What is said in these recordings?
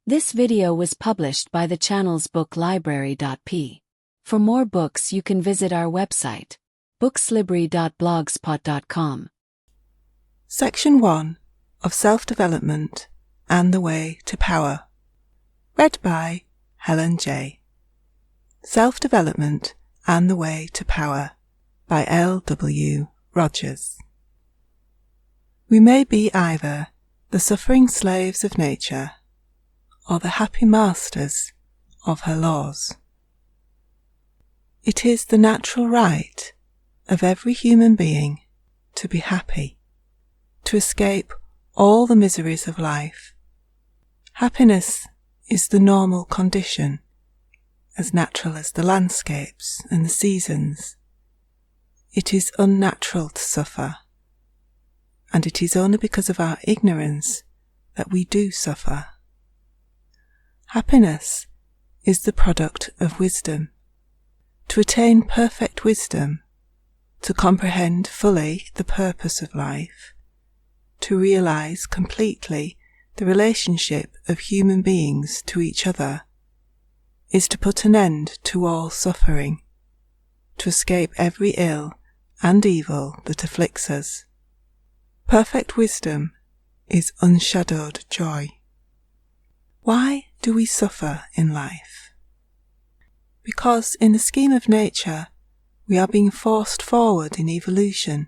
This video was published by the channel's book Library.P. For more books you can visit our website, bookslibrary.blogspot.com. Section 1 of Self-Development and the Way to Power. Read by Helen J. Self-Development and the Way to Power by L.W. Rogers. We may be either the suffering slaves of nature or the happy masters of her laws. It is the natural right of every human being to be happy, to escape all the miseries of life. Happiness is the normal condition, as natural as the landscapes and the seasons. It is unnatural to suffer, and it is only because of our ignorance that we do suffer. Happiness is the product of wisdom. To attain perfect wisdom, to comprehend fully the purpose of life, to realize completely the relationship of human beings to each other, is to put an end to all suffering, to escape every ill and evil that afflicts us. Perfect wisdom is unshadowed joy. Why do we suffer in life? Because in the scheme of nature, we are being forced forward in evolution,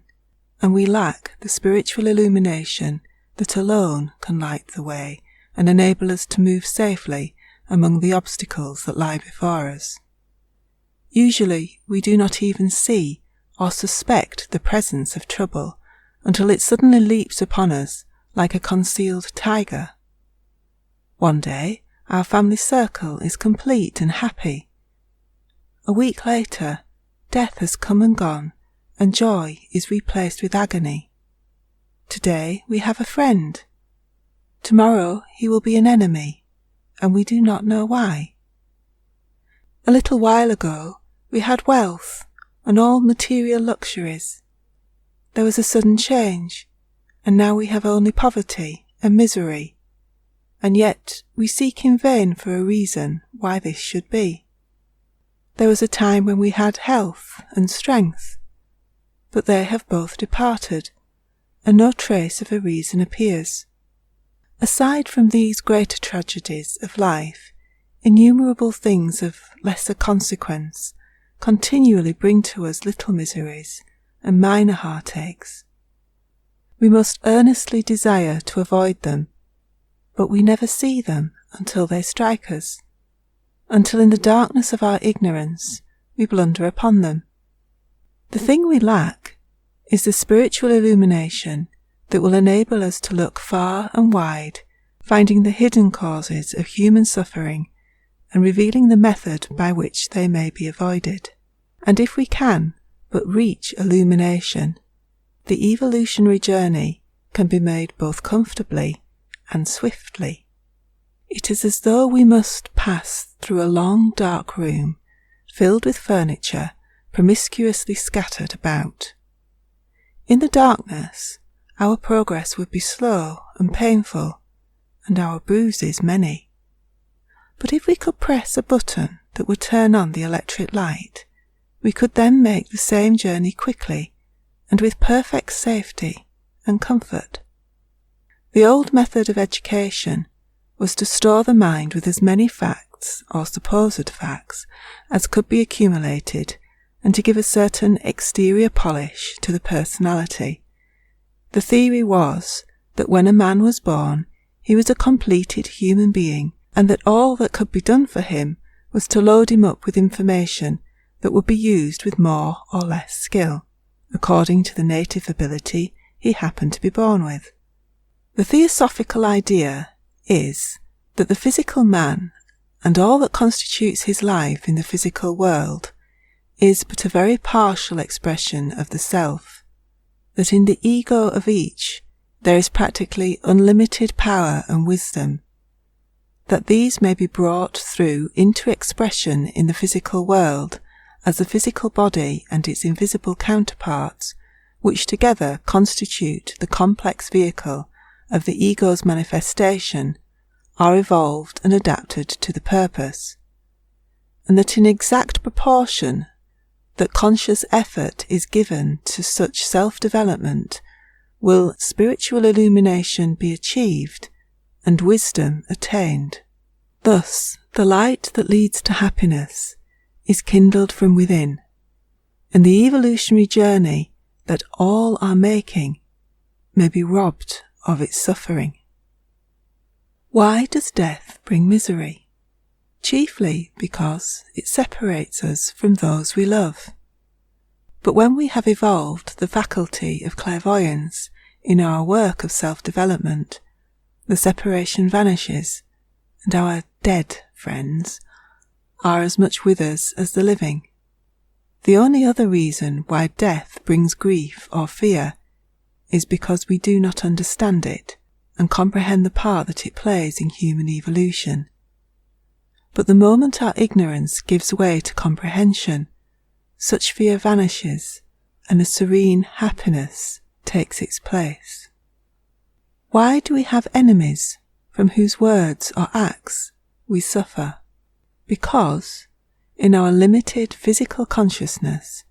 and we lack the spiritual illumination that alone can light the way and enable us to move safely among the obstacles that lie before us. Usually, we do not even see or suspect the presence of trouble until it suddenly leaps upon us like a concealed tiger. One day, our family circle is complete and happy. A week later, death has come and gone, and joy is replaced with agony. Today we have a friend. Tomorrow he will be an enemy, and we do not know why. A little while ago we had wealth and all material luxuries. There was a sudden change, and now we have only poverty and misery. And yet we seek in vain for a reason why this should be. There was a time when we had health and strength, but they have both departed, and no trace of a reason appears. Aside from these greater tragedies of life, innumerable things of lesser consequence continually bring to us little miseries and minor heartaches. We must earnestly desire to avoid them, but we never see them until they strike us, until in the darkness of our ignorance we blunder upon them. The thing we lack is the spiritual illumination that will enable us to look far and wide, finding the hidden causes of human suffering and revealing the method by which they may be avoided. And if we can but reach illumination, the evolutionary journey can be made both comfortably and swiftly. It is as though we must pass through a long dark room filled with furniture promiscuously scattered about. In the darkness, our progress would be slow and painful, and our bruises many. But if we could press a button that would turn on the electric light, we could then make the same journey quickly and with perfect safety and comfort. The old method of education was to store the mind with as many facts, or supposed facts, as could be accumulated, and to give a certain exterior polish to the personality. The theory was that when a man was born, he was a completed human being, and that all that could be done for him was to load him up with information that would be used with more or less skill, according to the native ability he happened to be born with. The theosophical idea is that the physical man, and all that constitutes his life in the physical world, is but a very partial expression of the self, that in the ego of each there is practically unlimited power and wisdom, that these may be brought through into expression in the physical world as the physical body and its invisible counterparts, which together constitute the complex vehicle of the ego's manifestation, are evolved and adapted to the purpose, and that in exact proportion that conscious effort is given to such self-development will spiritual illumination be achieved and wisdom attained. Thus, the light that leads to happiness is kindled from within, and the evolutionary journey that all are making may be robbed of its suffering. Why does death bring misery? Chiefly because it separates us from those we love. But when we have evolved the faculty of clairvoyance in our work of self-development, the separation vanishes, and our dead friends are as much with us as the living. The only other reason why death brings grief or fear is because we do not understand it and comprehend the part that it plays in human evolution. But the moment our ignorance gives way to comprehension, such fear vanishes and a serene happiness takes its place. Why do we have enemies from whose words or acts we suffer? Because, in our limited physical consciousness,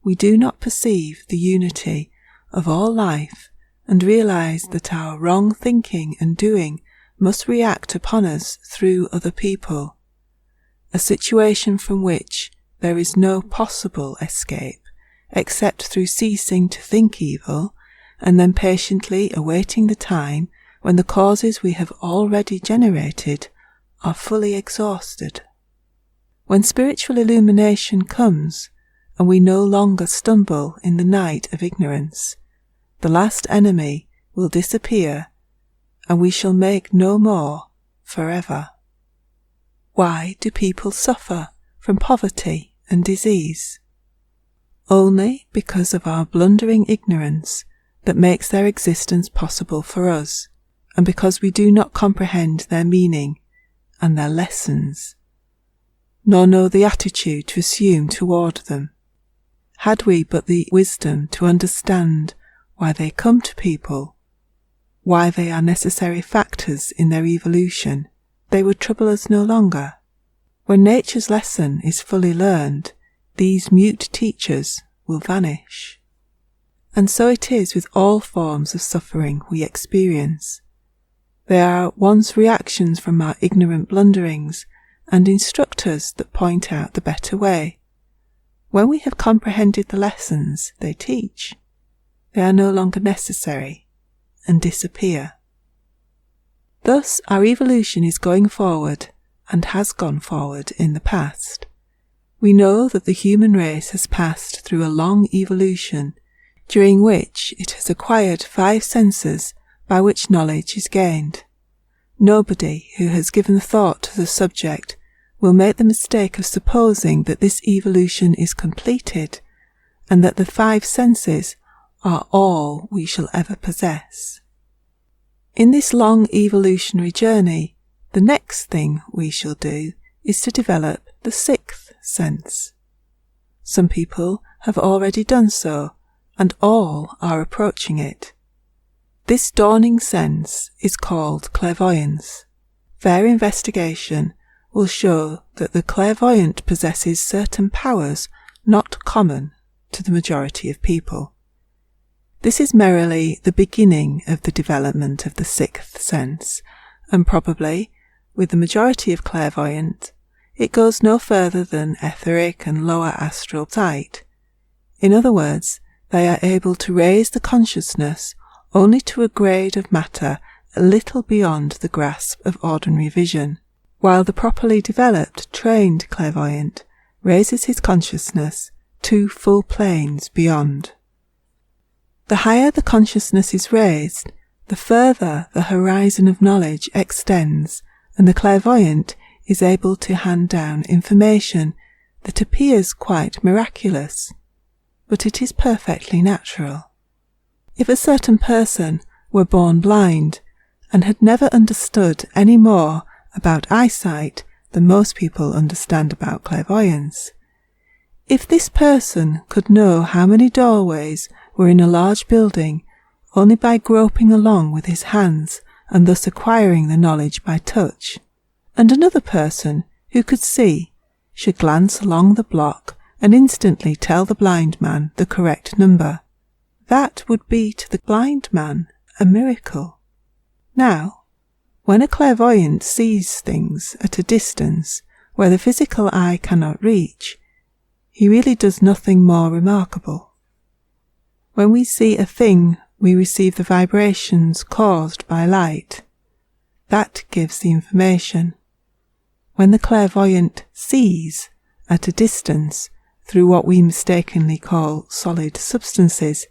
we do not perceive the unity of all life and realize that our wrong thinking and doing must react upon us through other people, a situation from which there is no possible escape except through ceasing to think evil and then patiently awaiting the time when the causes we have already generated are fully exhausted. When spiritual illumination comes and we no longer stumble in the night of ignorance, the last enemy will disappear and we shall make no more forever. Why do people suffer from poverty and disease? Only because of our blundering ignorance that makes their existence possible for us, and because we do not comprehend their meaning and their lessons, nor know the attitude to assume toward them. Had we but the wisdom to understand why they come to people, why they are necessary factors in their evolution, they would trouble us no longer. When nature's lesson is fully learned, these mute teachers will vanish. And so it is with all forms of suffering we experience. They are once reactions from our ignorant blunderings and instructors that point out the better way. When we have comprehended the lessons they teach, they are no longer necessary and disappear. Thus our evolution is going forward and has gone forward in the past. We know that the human race has passed through a long evolution, during which it has acquired 5 senses by which knowledge is gained. Nobody who has given thought to the subject will make the mistake of supposing that this evolution is completed, and that the 5 senses are all we shall ever possess. In this long evolutionary journey, the next thing we shall do is to develop the 6th sense. Some people have already done so, and all are approaching it. This dawning sense is called clairvoyance. Fair investigation will show that the clairvoyant possesses certain powers not common to the majority of people. This is merely the beginning of the development of the 6th sense, and probably, with the majority of clairvoyant, it goes no further than etheric and lower astral sight. In other words, they are able to raise the consciousness only to a grade of matter a little beyond the grasp of ordinary vision, while the properly developed, trained clairvoyant raises his consciousness 2 full planes beyond. The higher the consciousness is raised, the further the horizon of knowledge extends, and the clairvoyant is able to hand down information that appears quite miraculous, but it is perfectly natural. If a certain person were born blind and had never understood any more about eyesight than most people understand about clairvoyance, if this person could know how many doorways were in a large building only by groping along with his hands and thus acquiring the knowledge by touch, and another person who could see should glance along the block and instantly tell the blind man the correct number. That would be to the blind man a miracle. Now, when a clairvoyant sees things at a distance where the physical eye cannot reach, he really does nothing more remarkable. When we see a thing, we receive the vibrations caused by light. That gives the information. When the clairvoyant sees at a distance through what we mistakenly call solid substances,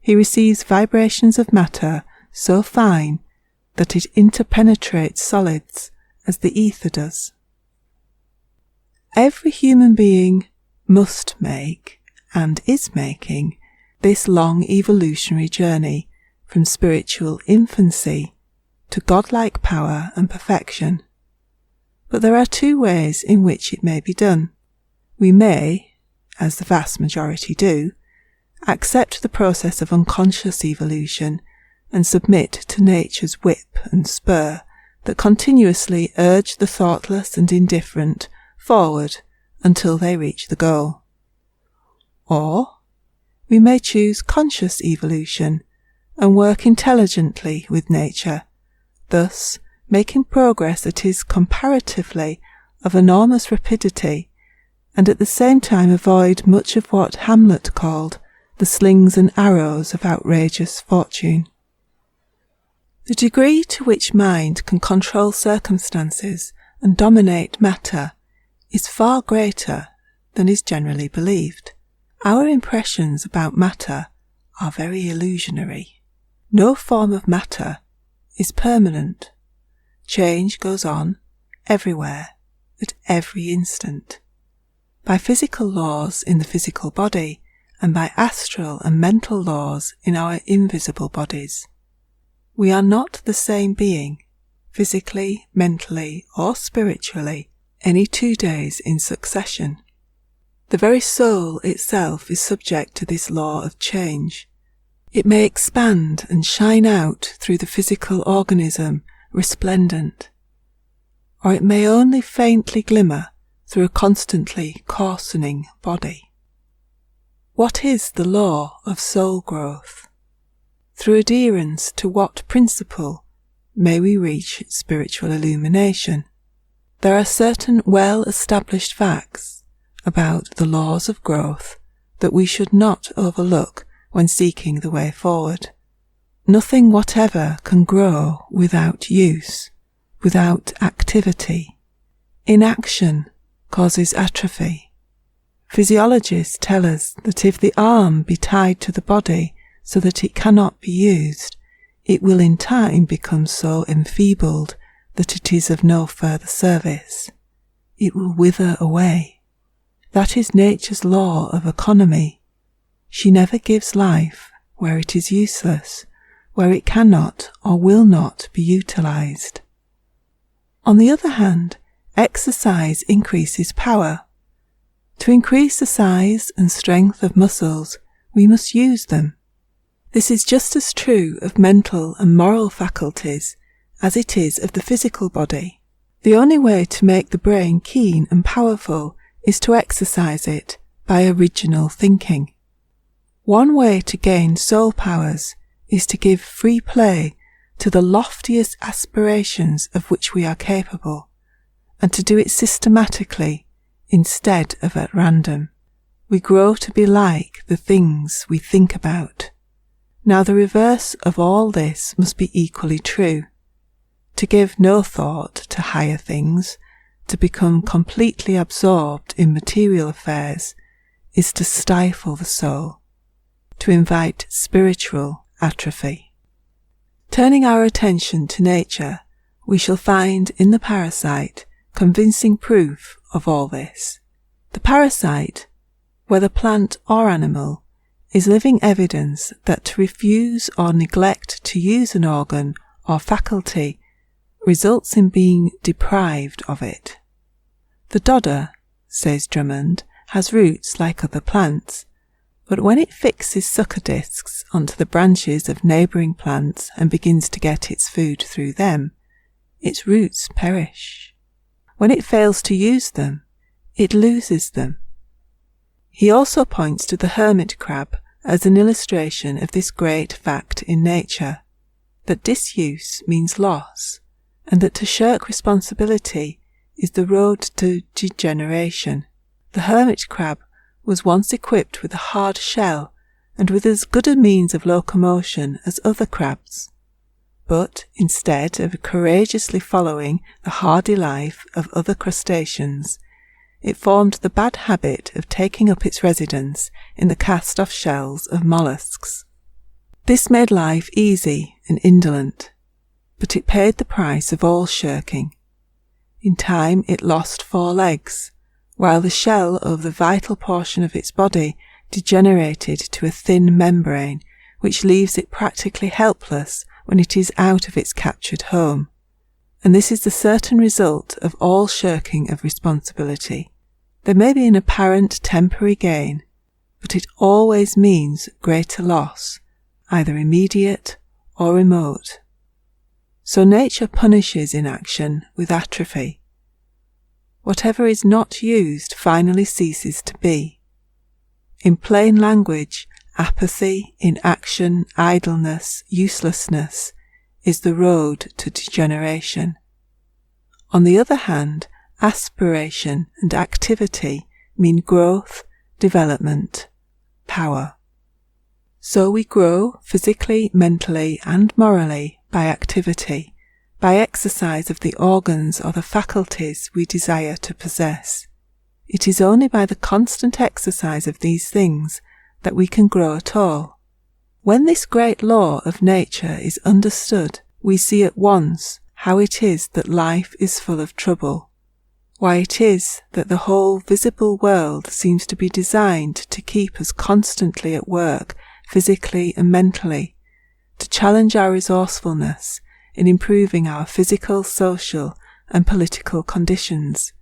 he receives vibrations of matter so fine that it interpenetrates solids as the ether does. Every human being must make, and is making, this long evolutionary journey from spiritual infancy to godlike power and perfection. But there are two ways in which it may be done. We may, as the vast majority do, accept the process of unconscious evolution and submit to nature's whip and spur that continuously urge the thoughtless and indifferent forward until they reach the goal. Or we may choose conscious evolution and work intelligently with nature, thus making progress that is comparatively of enormous rapidity, and at the same time avoid much of what Hamlet called the slings and arrows of outrageous fortune. The degree to which mind can control circumstances and dominate matter is far greater than is generally believed. Our impressions about matter are very illusionary. No form of matter is permanent. Change goes on everywhere, at every instant. By physical laws in the physical body, and by astral and mental laws in our invisible bodies. We are not the same being, physically, mentally, or spiritually, any 2 days in succession. The very soul itself is subject to this law of change. It may expand and shine out through the physical organism resplendent, or it may only faintly glimmer through a constantly coarsening body. What is the law of soul growth? Through adherence to what principle may we reach spiritual illumination? There are certain well-established facts about the laws of growth that we should not overlook when seeking the way forward. Nothing whatever can grow without use, without activity. Inaction causes atrophy. Physiologists tell us that if the arm be tied to the body so that it cannot be used, it will in time become so enfeebled that it is of no further service. It will wither away. That is nature's law of economy. She never gives life where it is useless, where it cannot or will not be utilized. On the other hand, exercise increases power. To increase the size and strength of muscles, we must use them. This is just as true of mental and moral faculties as it is of the physical body. The only way to make the brain keen and powerful is to exercise it by original thinking. One way to gain soul powers is to give free play to the loftiest aspirations of which we are capable, and to do it systematically instead of at random. We grow to be like the things we think about. Now the reverse of all this must be equally true. To give no thought to higher things, to become completely absorbed in material affairs, is to stifle the soul, to invite spiritual atrophy. Turning our attention to nature, we shall find in the parasite convincing proof of all this. The parasite, whether plant or animal, is living evidence that to refuse or neglect to use an organ or faculty results in being deprived of it. The dodder, says Drummond, has roots like other plants, But when it fixes sucker discs onto the branches of neighbouring plants and begins to get its food through them, its roots perish. When it fails to use them, it loses them. He also points to the hermit crab as an illustration of this great fact in nature, that disuse means loss, and that to shirk responsibility is the road to degeneration. The hermit crab was once equipped with a hard shell and with as good a means of locomotion as other crabs. But instead of courageously following the hardy life of other crustaceans, it formed the bad habit of taking up its residence in the cast-off shells of mollusks. This made life easy and indolent, but it paid the price of all shirking. In time it lost 4 legs, while the shell over the vital portion of its body degenerated to a thin membrane, which leaves it practically helpless when it is out of its captured home. And this is the certain result of all shirking of responsibility. There may be an apparent temporary gain, but it always means greater loss, either immediate or remote. So nature punishes inaction with atrophy. Whatever is not used finally ceases to be. In plain language, apathy, inaction, idleness, uselessness is the road to degeneration. On the other hand, aspiration and activity mean growth, development, power. So we grow physically, mentally, and morally by activity, by exercise of the organs or the faculties we desire to possess. It is only by the constant exercise of these things that we can grow at all. When this great law of nature is understood, we see at once how it is that life is full of trouble, why it is that the whole visible world seems to be designed to keep us constantly at work, physically and mentally, to challenge our resourcefulness in improving our physical, social, and political conditions,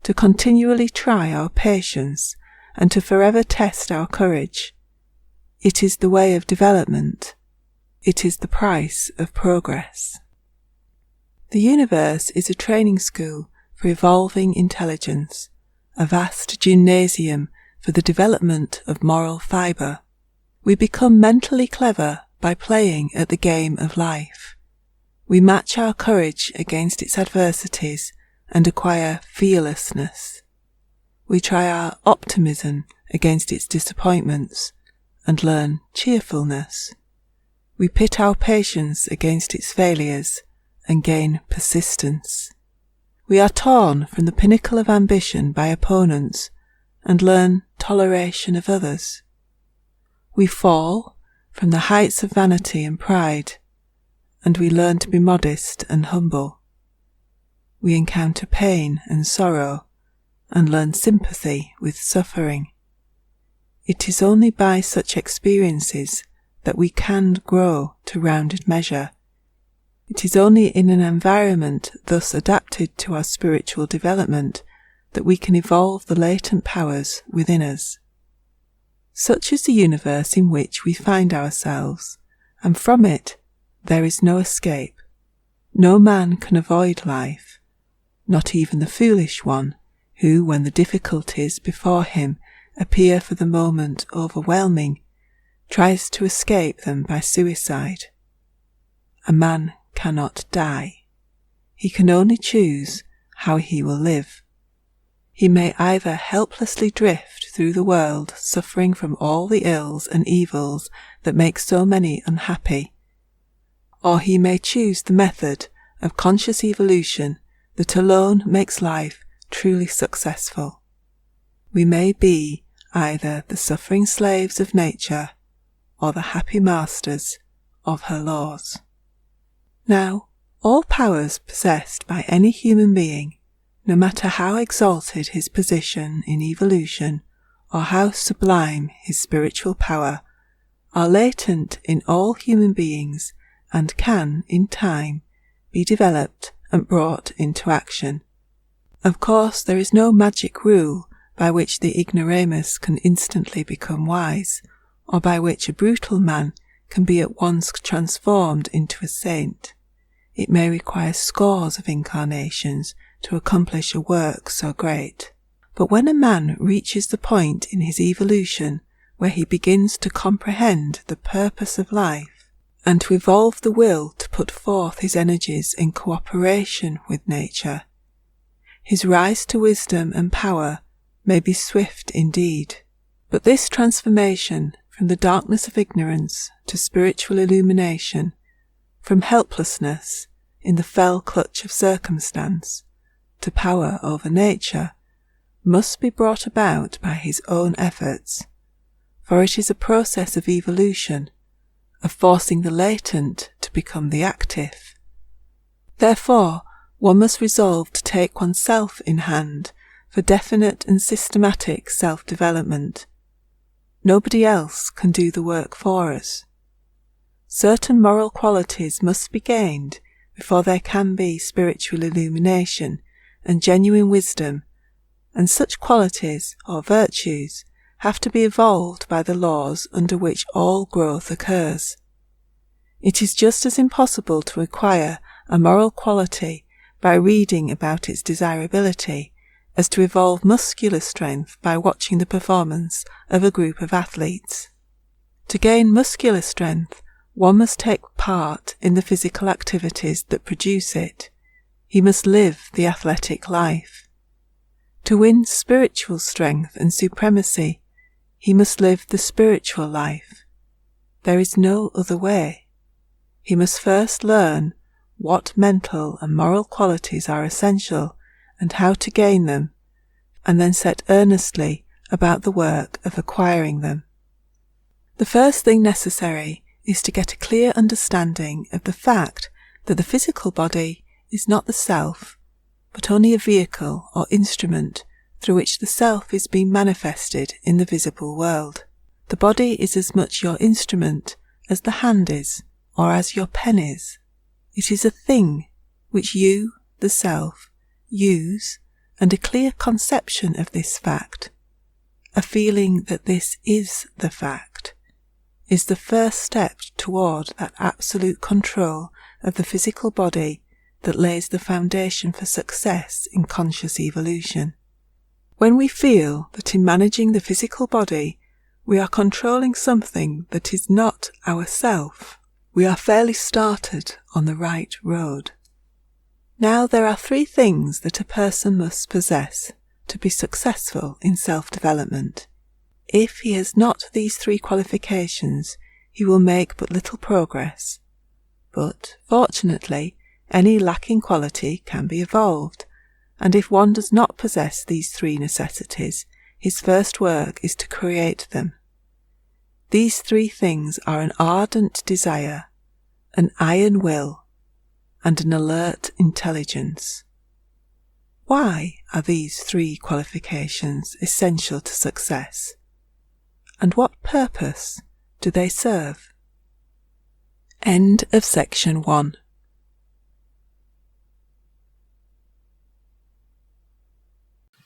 to continually try our patience, and to forever test our courage. It is the way of development. It is the price of progress. The universe is a training school for evolving intelligence, a vast gymnasium for the development of moral fibre. We become mentally clever by playing at the game of life. We match our courage against its adversities and acquire fearlessness. We try our optimism against its disappointments and learn cheerfulness. We pit our patience against its failures and gain persistence. We are torn from the pinnacle of ambition by opponents and learn toleration of others. We fall from the heights of vanity and pride, and we learn to be modest and humble. We encounter pain and sorrow, and learn sympathy with suffering. It is only by such experiences that we can grow to rounded measure. It is only in an environment thus adapted to our spiritual development that we can evolve the latent powers within us. Such is the universe in which we find ourselves, and from it there is no escape. No man can avoid life, not even the foolish one, who, when the difficulties before him appear for the moment overwhelming, tries to escape them by suicide. A man cannot die. He can only choose how he will live. He may either helplessly drift through the world, suffering from all the ills and evils that make so many unhappy, or he may choose the method of conscious evolution that alone makes life truly successful. We may be either the suffering slaves of nature or the happy masters of her laws. Now, all powers possessed by any human being, no matter how exalted his position in evolution or how sublime his spiritual power, are latent in all human beings and can, in time, be developed and brought into action. Of course, there is no magic rule by which the ignoramus can instantly become wise, or by which a brutal man can be at once transformed into a saint. It may require scores of incarnations to accomplish a work so great. But when a man reaches the point in his evolution where he begins to comprehend the purpose of life and to evolve the will to put forth his energies in cooperation with nature, his rise to wisdom and power may be swift indeed. But this transformation from the darkness of ignorance to spiritual illumination, from helplessness in the fell clutch of circumstance to power over nature, must be brought about by his own efforts, for it is a process of evolution, of forcing the latent to become the active. Therefore, one must resolve to take oneself in hand for definite and systematic self-development. Nobody else can do the work for us. Certain moral qualities must be gained before there can be spiritual illumination and genuine wisdom, and such qualities, or virtues, have to be evolved by the laws under which all growth occurs. It is just as impossible to acquire a moral quality by reading about its desirability as to evolve muscular strength by watching the performance of a group of athletes. To gain muscular strength, one must take part in the physical activities that produce it. He must live the athletic life. To win spiritual strength and supremacy, he must live the spiritual life. There is no other way. He must first learn what mental and moral qualities are essential and how to gain them, and then set earnestly about the work of acquiring them. The first thing necessary is to get a clear understanding of the fact that the physical body is not the self, but only a vehicle or instrument through which the self is being manifested in the visible world. The body is as much your instrument as the hand is, or as your pen is. It is a thing which you, the self, use, and a clear conception of this fact, a feeling that this is the fact, is the first step toward that absolute control of the physical body that lays the foundation for success in conscious evolution. When we feel that in managing the physical body we are controlling something that is not ourself, we are fairly started on the right road. Now there are 3 things that a person must possess to be successful in self-development. If he has not these 3 qualifications, he will make but little progress. But, fortunately, any lacking quality can be evolved, and if one does not possess these 3 necessities, his first work is to create them. These 3 things are an ardent desire, an iron will, and an alert intelligence. Why are these 3 qualifications essential to success? And what purpose do they serve? End of section 1.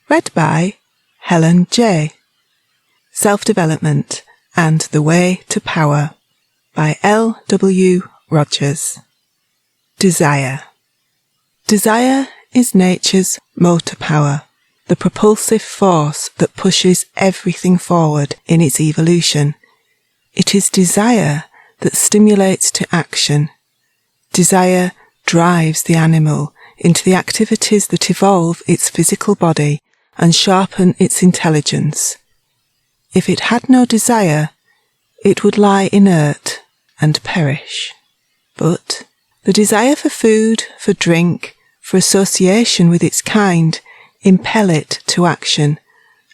Read by Helen J. Self-Development and the Way to Power by L. W. Rogers. Desire. Desire is nature's motor power, the propulsive force that pushes everything forward in its evolution. It is desire that stimulates to action. Desire drives the animal into the activities that evolve its physical body and sharpen its intelligence. If it had no desire, it would lie inert and perish. But the desire for food, for drink, for association with its kind impel it to action,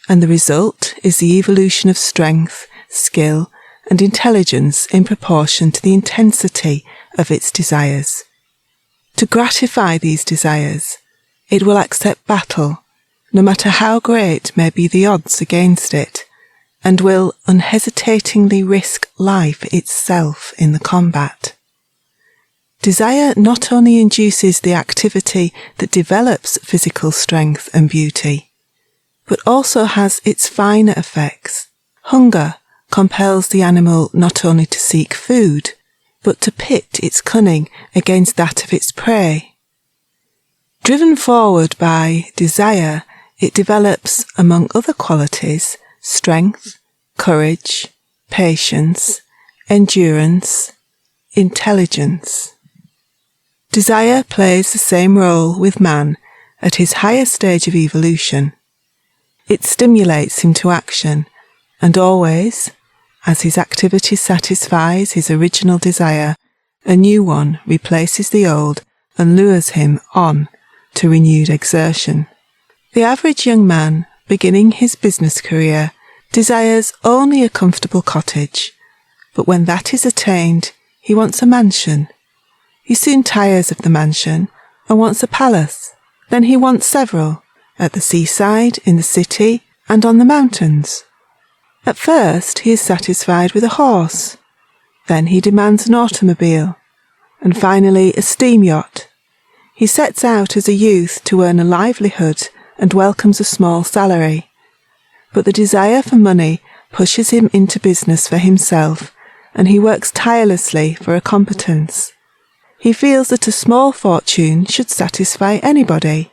and the result is the evolution of strength, skill, and intelligence in proportion to the intensity of its desires. To gratify these desires, it will accept battle, no matter how great may be the odds against it, and will unhesitatingly risk life itself in the combat. Desire not only induces the activity that develops physical strength and beauty, but also has its finer effects. Hunger compels the animal not only to seek food, but to pit its cunning against that of its prey. Driven forward by desire, it develops, among other qualities, strength, courage, patience, endurance, intelligence. Desire plays the same role with man at his higher stage of evolution. It stimulates him to action, and always, as his activity satisfies his original desire, a new one replaces the old and lures him on to renewed exertion. The average young man beginning his business career desires only a comfortable cottage, but when that is attained, he wants a mansion. He soon tires of the mansion and wants a palace. Then he wants several, at the seaside, in the city, and on the mountains. At first he is satisfied with a horse, then he demands an automobile, and finally a steam yacht. He sets out as a youth to earn a livelihood and welcomes a small salary. But the desire for money pushes him into business for himself, and he works tirelessly for a competence. He feels that a small fortune should satisfy anybody,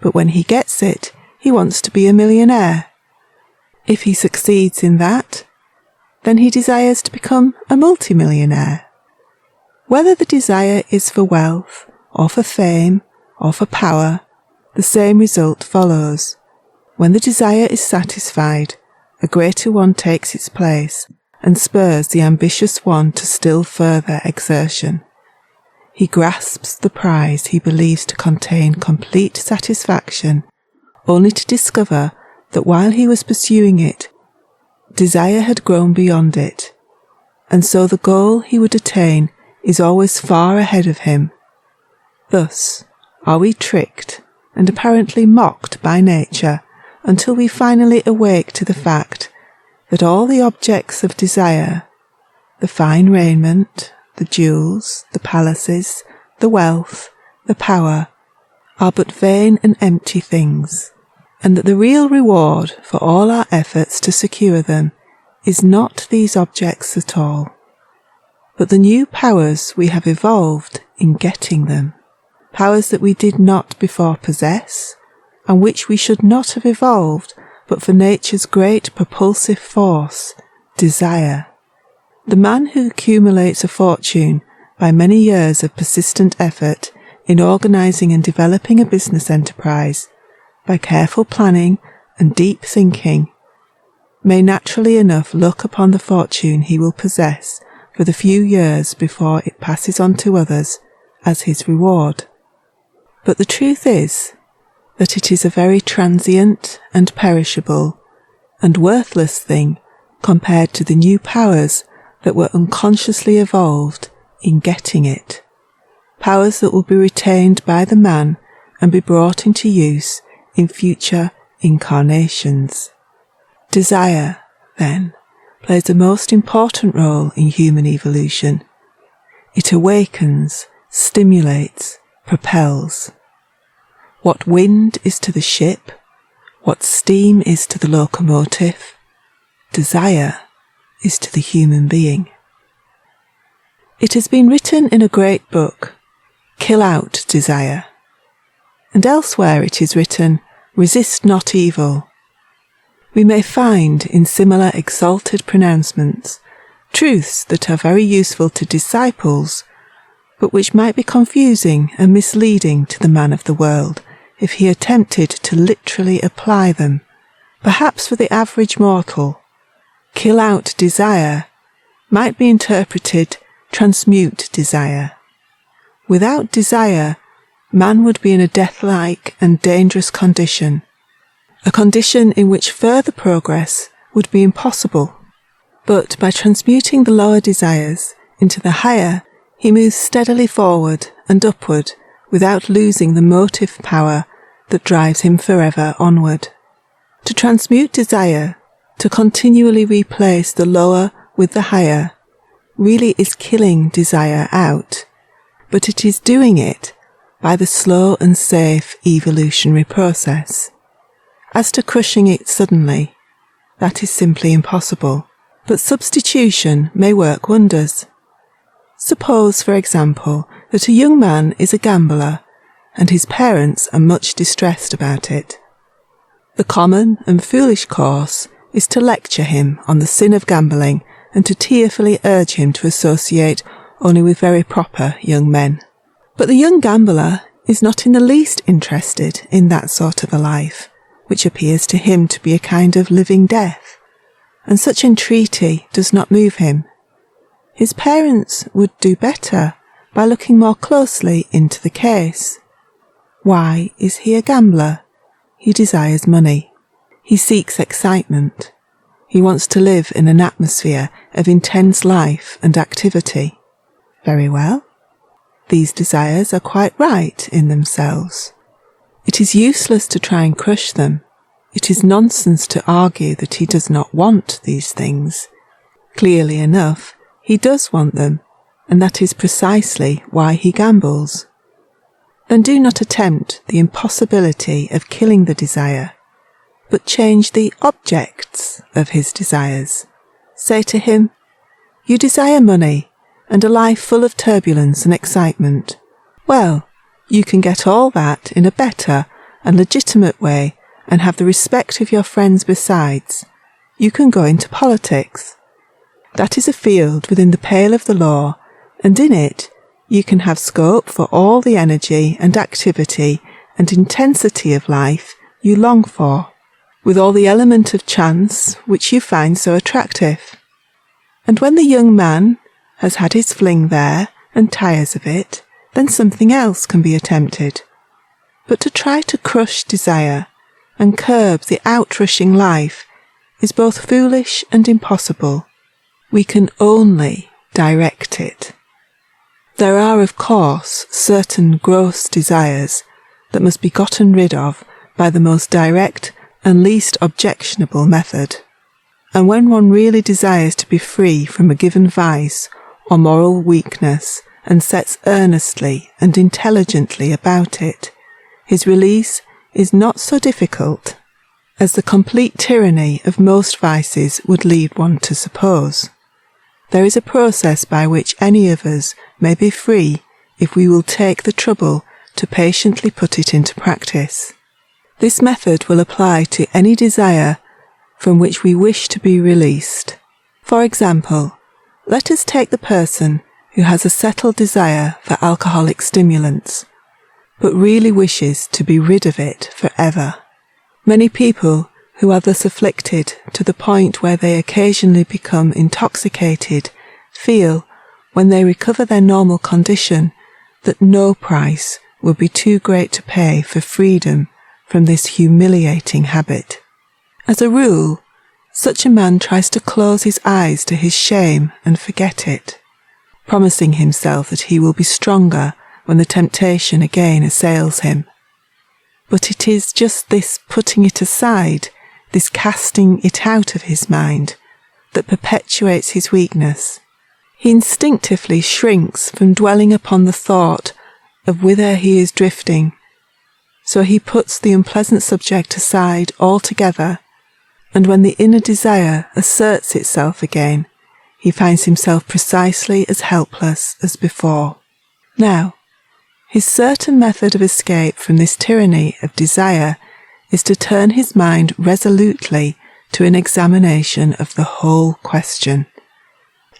but when he gets it, he wants to be a millionaire. If he succeeds in that, then he desires to become a multimillionaire. Whether the desire is for wealth, or for fame, or for power, the same result follows. When the desire is satisfied, a greater one takes its place and spurs the ambitious one to still further exertion. He grasps the prize he believes to contain complete satisfaction, only to discover that while he was pursuing it, desire had grown beyond it, and so the goal he would attain is always far ahead of him. Thus are we tricked and apparently mocked by nature until we finally awake to the fact that all the objects of desire, the fine raiment, the jewels, the palaces, the wealth, the power, are but vain and empty things, and that the real reward for all our efforts to secure them is not these objects at all, but the new powers we have evolved in getting them, powers that we did not before possess, and which we should not have evolved but for nature's great propulsive force, desire. The man who accumulates a fortune by many years of persistent effort in organising and developing a business enterprise, by careful planning and deep thinking, may naturally enough look upon the fortune he will possess for the few years before it passes on to others as his reward. But the truth is that it is a very transient and perishable and worthless thing compared to the new powers that were unconsciously evolved in getting it, powers that will be retained by the man and be brought into use in future incarnations. Desire, then, plays a most important role in human evolution. It awakens, stimulates, propels. What wind is to the ship, what steam is to the locomotive, desire is to the human being. It has been written in a great book, Kill Out Desire, and elsewhere it is written, Resist not evil. We may find in similar exalted pronouncements truths that are very useful to disciples, but which might be confusing and misleading to the man of the world if he attempted to literally apply them. Perhaps for the average mortal, kill out desire might be interpreted transmute desire. Without desire, man would be in a death-like and dangerous condition, a condition in which further progress would be impossible. But by transmuting the lower desires into the higher, he moves steadily forward and upward without losing the motive power that drives him forever onward. To transmute desire, to continually replace the lower with the higher, really is killing desire out, but it is doing it by the slow and safe evolutionary process. As to crushing it suddenly, that is simply impossible, but substitution may work wonders. Suppose, for example, that a young man is a gambler and his parents are much distressed about it. The common and foolish course is to lecture him on the sin of gambling and to tearfully urge him to associate only with very proper young men. But the young gambler is not in the least interested in that sort of a life, which appears to him to be a kind of living death, and such entreaty does not move him. His parents would do better by looking more closely into the case. Why is he a gambler? He desires money. He seeks excitement. He wants to live in an atmosphere of intense life and activity. Very well. These desires are quite right in themselves. It is useless to try and crush them. It is nonsense to argue that he does not want these things. Clearly enough, he does want them, and that is precisely why he gambles. Then do not attempt the impossibility of killing the desire, but change the objects of his desires. Say to him, "You desire money and a life full of turbulence and excitement. Well, you can get all that in a better and legitimate way and have the respect of your friends besides. You can go into politics. That is a field within the pale of the law, and in it you can have scope for all the energy and activity and intensity of life you long for, with all the element of chance which you find so attractive. And when the young man has had his fling there and tires of it, then something else can be attempted. But to try to crush desire and curb the outrushing life is both foolish and impossible. We can only direct it. There are, of course, certain gross desires that must be gotten rid of by the most direct and least objectionable method. And when one really desires to be free from a given vice or moral weakness and sets earnestly and intelligently about it, his release is not so difficult as the complete tyranny of most vices would lead one to suppose. There is a process by which any of us may be free if we will take the trouble to patiently put it into practice. This method will apply to any desire from which we wish to be released. For example, let us take the person who has a settled desire for alcoholic stimulants, but really wishes to be rid of it forever. Many people who are thus afflicted to the point where they occasionally become intoxicated feel, when they recover their normal condition, that no price would be too great to pay for freedom from this humiliating habit. As a rule, such a man tries to close his eyes to his shame and forget it, promising himself that he will be stronger when the temptation again assails him. But it is just this putting it aside, this casting it out of his mind, that perpetuates his weakness. He instinctively shrinks from dwelling upon the thought of whither he is drifting, so he puts the unpleasant subject aside altogether, and when the inner desire asserts itself again, he finds himself precisely as helpless as before. Now, his certain method of escape from this tyranny of desire is to turn his mind resolutely to an examination of the whole question.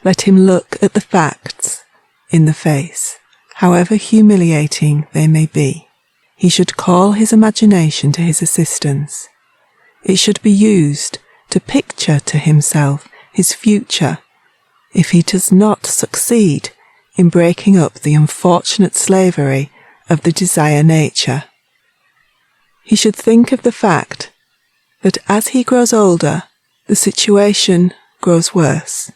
Let him look at the facts in the face, however humiliating they may be. He should call his imagination to his assistance. It should be used to picture to himself his future if he does not succeed in breaking up the unfortunate slavery of the desire nature. He should think of the fact that as he grows older, the situation grows worse.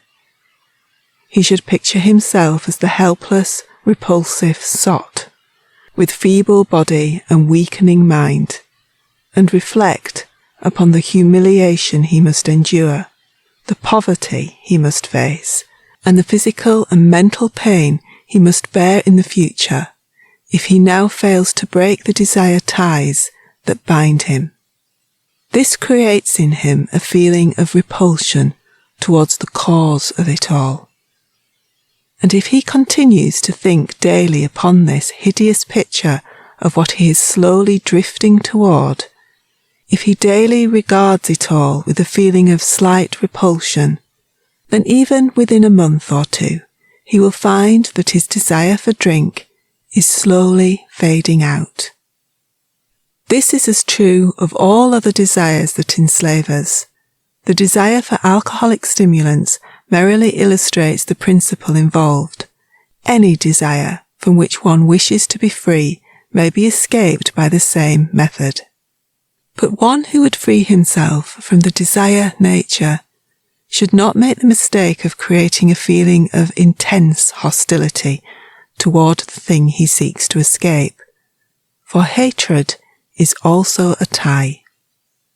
He should picture himself as the helpless, repulsive sot, with feeble body and weakening mind, and reflect upon the humiliation he must endure, the poverty he must face, and the physical and mental pain he must bear in the future if he now fails to break the desire ties that bind him. This creates in him a feeling of repulsion towards the cause of it all. And if he continues to think daily upon this hideous picture of what he is slowly drifting toward, if he daily regards it all with a feeling of slight repulsion, then even within a month or two, he will find that his desire for drink is slowly fading out. This is as true of all other desires that enslave us. The desire for alcoholic stimulants merely illustrates the principle involved. Any desire from which one wishes to be free may be escaped by the same method. But one who would free himself from the desire nature should not make the mistake of creating a feeling of intense hostility toward the thing he seeks to escape, for hatred is also a tie.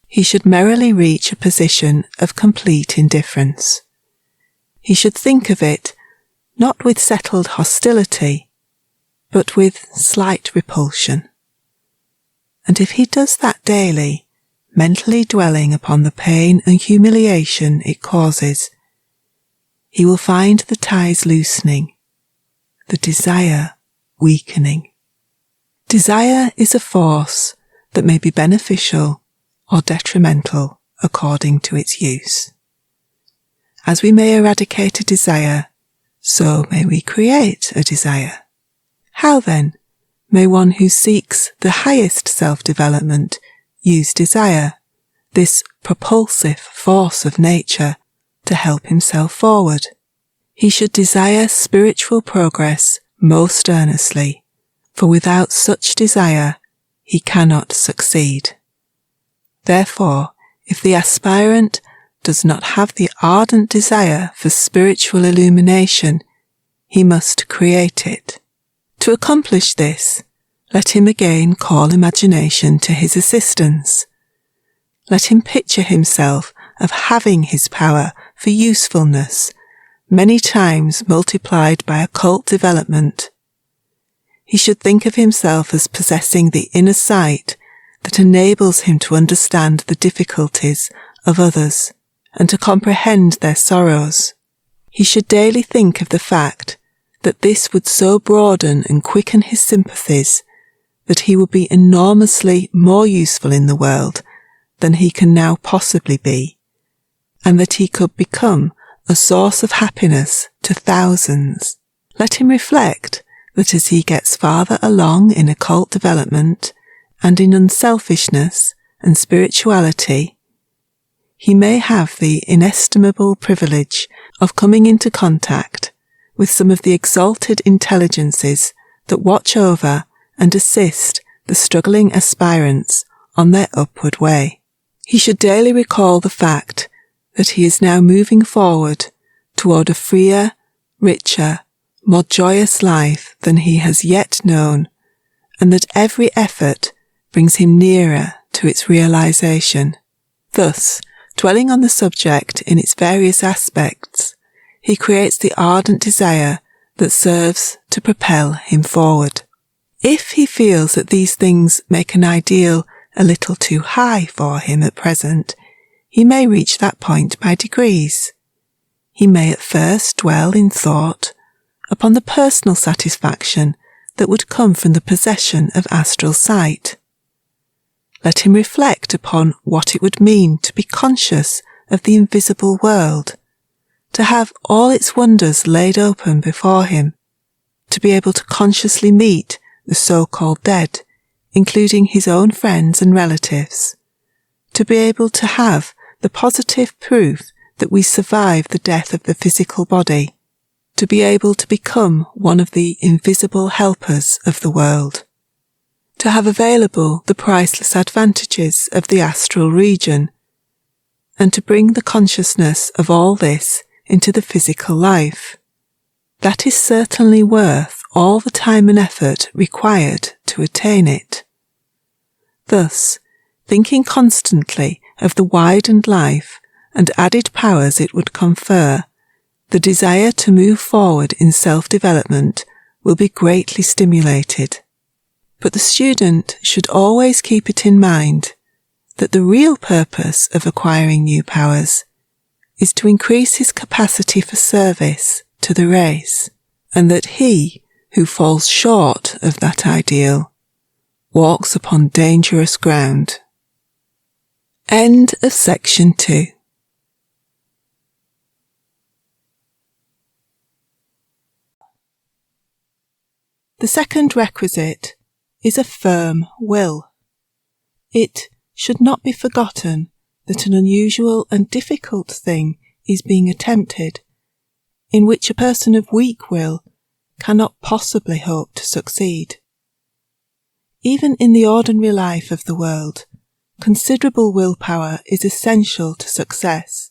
He should merrily reach a position of complete indifference. He should think of it not with settled hostility, but with slight repulsion. And if he does that daily, mentally dwelling upon the pain and humiliation it causes, he will find the ties loosening, the desire weakening. Desire is a force that may be beneficial or detrimental according to its use. As we may eradicate a desire, so may we create a desire. How then may one who seeks the highest self-development use desire, this propulsive force of nature, to help himself forward? He should desire spiritual progress most earnestly, for without such desire he cannot succeed. Therefore, if the aspirant does not have the ardent desire for spiritual illumination, he must create it. To accomplish this, let him again call imagination to his assistance. Let him picture himself of having his power for usefulness, many times multiplied by occult development. He should think of himself as possessing the inner sight that enables him to understand the difficulties of others and to comprehend their sorrows. He should daily think of the fact that this would so broaden and quicken his sympathies that he would be enormously more useful in the world than he can now possibly be, and that he could become a source of happiness to thousands. Let him reflect that as he gets farther along in occult development and in unselfishness and spirituality, he may have the inestimable privilege of coming into contact with some of the exalted intelligences that watch over and assist the struggling aspirants on their upward way. He should daily recall the fact that he is now moving forward toward a freer, richer, more joyous life than he has yet known, and that every effort brings him nearer to its realization. Thus, dwelling on the subject in its various aspects, he creates the ardent desire that serves to propel him forward. If he feels that these things make an ideal a little too high for him at present, he may reach that point by degrees. He may at first dwell in thought upon the personal satisfaction that would come from the possession of astral sight. Let him reflect upon what it would mean to be conscious of the invisible world, to have all its wonders laid open before him, to be able to consciously meet the so-called dead, including his own friends and relatives, to be able to have the positive proof that we survive the death of the physical body, to be able to become one of the invisible helpers of the world, to have available the priceless advantages of the astral region, and to bring the consciousness of all this into the physical life. That is certainly worth all the time and effort required to attain it. Thus, thinking constantly of the widened life and added powers it would confer, the desire to move forward in self-development will be greatly stimulated. But the student should always keep it in mind that the real purpose of acquiring new powers is to increase his capacity for service to the race, and that he who falls short of that ideal walks upon dangerous ground. End of section 2. The second requisite is a firm will. It should not be forgotten that an unusual and difficult thing is being attempted, in which a person of weak will cannot possibly hope to succeed. Even in the ordinary life of the world, considerable willpower is essential to success.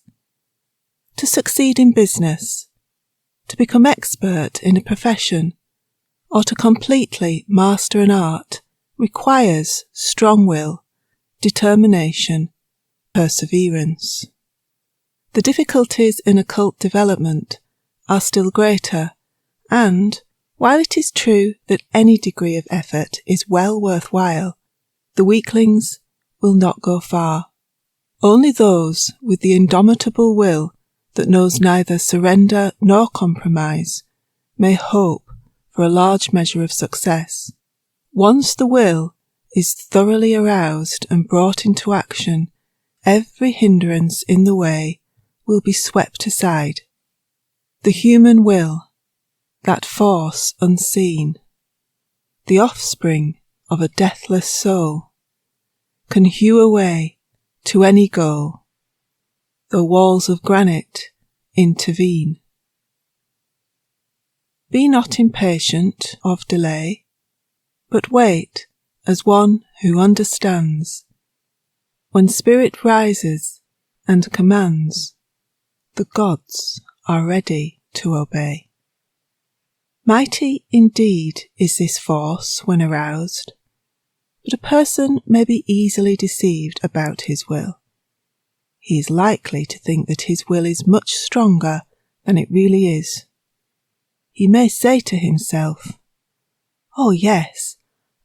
To succeed in business, to become expert in a profession, or to completely master an art requires strong will, determination, perseverance. The difficulties in occult development are still greater, and, while it is true that any degree of effort is well worthwhile, the weaklings will not go far. Only those with the indomitable will that knows neither surrender nor compromise may hope for a large measure of success. Once the will is thoroughly aroused and brought into action, every hindrance in the way will be swept aside. The human will, that force unseen, the offspring of a deathless soul, can hew a way to any goal, though walls of granite intervene. Be not impatient of delay, but wait as one who understands. When spirit rises and commands, the gods are ready to obey. Mighty indeed is this force when aroused, but a person may be easily deceived about his will. He is likely to think that his will is much stronger than it really is. He may say to himself, "Oh yes,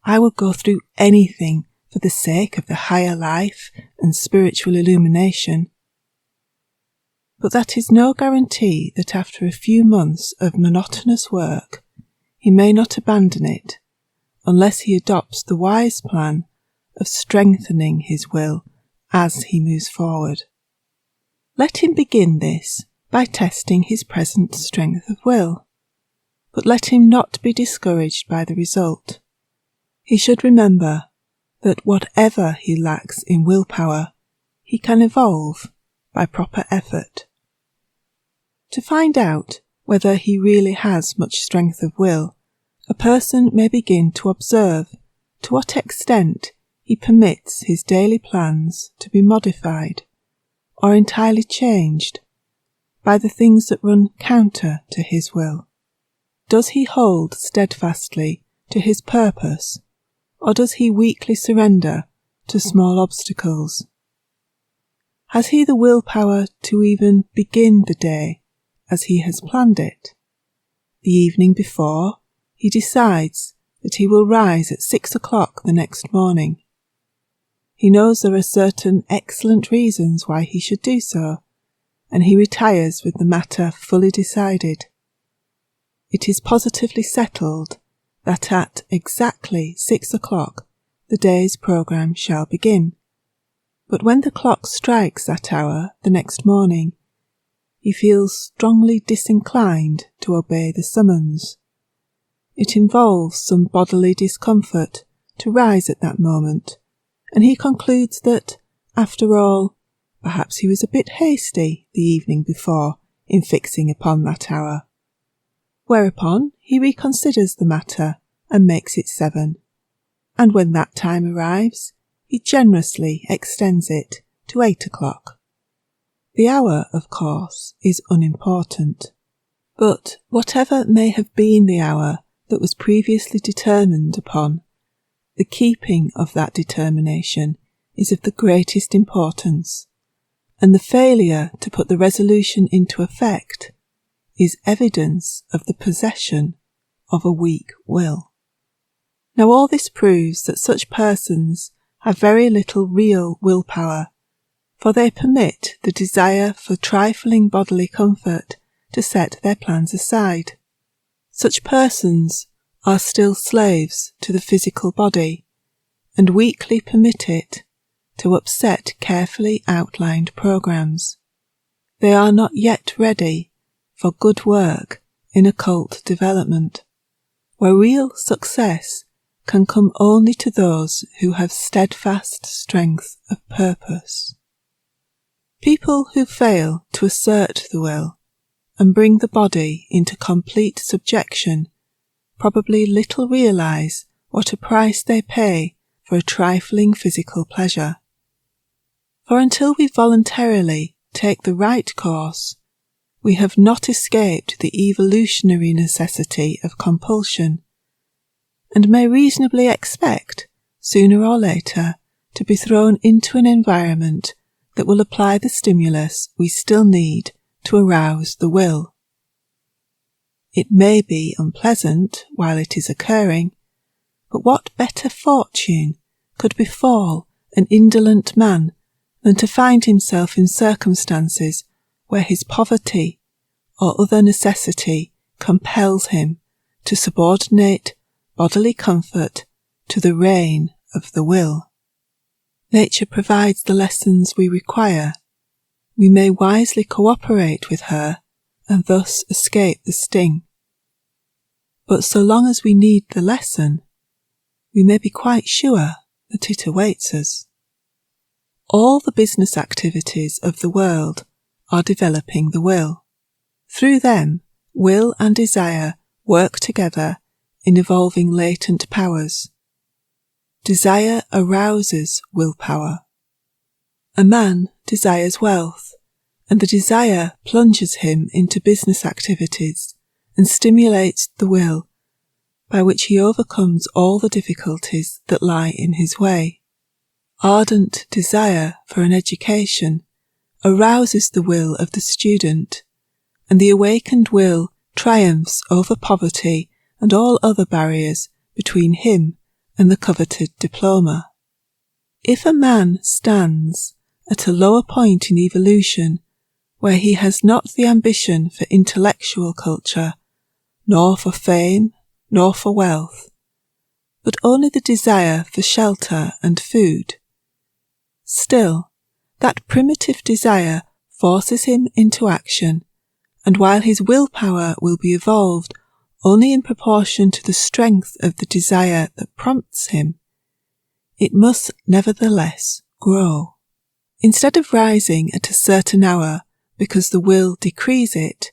I would go through anything for the sake of the higher life and spiritual illumination." But that is no guarantee that after a few months of monotonous work he may not abandon it, unless he adopts the wise plan of strengthening his will as he moves forward. Let him begin this by testing his present strength of will, but let him not be discouraged by the result. He should remember that whatever he lacks in willpower, he can evolve by proper effort. To find out whether he really has much strength of will, a person may begin to observe to what extent he permits his daily plans to be modified or entirely changed by the things that run counter to his will. Does he hold steadfastly to his purpose, or does he weakly surrender to small obstacles? Has he the willpower to even begin the day as he has planned it? The evening before, he decides that he will rise at 6 o'clock the next morning. He knows there are certain excellent reasons why he should do so, and he retires with the matter fully decided. It is positively settled that at exactly 6 o'clock the day's programme shall begin. But when the clock strikes that hour the next morning, he feels strongly disinclined to obey the summons. It involves some bodily discomfort to rise at that moment, and he concludes that, after all, perhaps he was a bit hasty the evening before in fixing upon that hour. Whereupon he reconsiders the matter and makes it 7, and when that time arrives, he generously extends it to 8 o'clock. The hour, of course, is unimportant, but whatever may have been the hour that was previously determined upon, the keeping of that determination is of the greatest importance, and the failure to put the resolution into effect is evidence of the possession of a weak will. Now all this proves that such persons have very little real willpower, for they permit the desire for trifling bodily comfort to set their plans aside. Such persons are still slaves to the physical body, and weakly permit it to upset carefully outlined programs. They are not yet ready for good work in occult development, where real success can come only to those who have steadfast strength of purpose. People who fail to assert the will and bring the body into complete subjection probably little realize what a price they pay for a trifling physical pleasure. For until we voluntarily take the right course, we have not escaped the evolutionary necessity of compulsion, and may reasonably expect, sooner or later, to be thrown into an environment that will apply the stimulus we still need to arouse the will. It may be unpleasant while it is occurring, but what better fortune could befall an indolent man than to find himself in circumstances where his poverty or other necessity compels him to subordinate bodily comfort to the reign of the will? Nature provides the lessons we require. We may wisely cooperate with her and thus escape the sting. But so long as we need the lesson, we may be quite sure that it awaits us. All the business activities of the world are developing the will. Through them, will and desire work together in evolving latent powers. Desire arouses willpower. A man desires wealth, and the desire plunges him into business activities and stimulates the will, by which he overcomes all the difficulties that lie in his way. Ardent desire for an education arouses the will of the student, and the awakened will triumphs over poverty and all other barriers between him and the coveted diploma. If a man stands at a lower point in evolution, where he has not the ambition for intellectual culture, nor for fame, nor for wealth, but only the desire for shelter and food, still, that primitive desire forces him into action, and while his willpower will be evolved only in proportion to the strength of the desire that prompts him, it must nevertheless grow. Instead of rising at a certain hour because the will decrees it,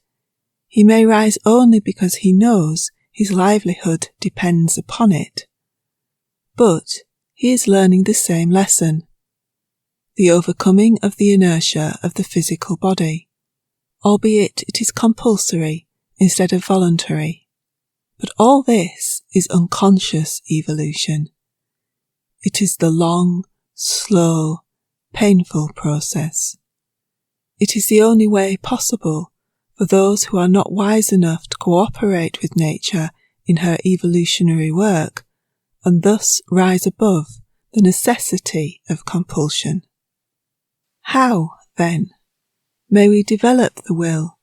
he may rise only because he knows his livelihood depends upon it. But he is learning the same lesson, the overcoming of the inertia of the physical body, albeit it is compulsory instead of voluntary. But all this is unconscious evolution. It is the long, slow, painful process. It is the only way possible for those who are not wise enough to cooperate with nature in her evolutionary work, and thus rise above the necessity of compulsion. How, then, may we develop the will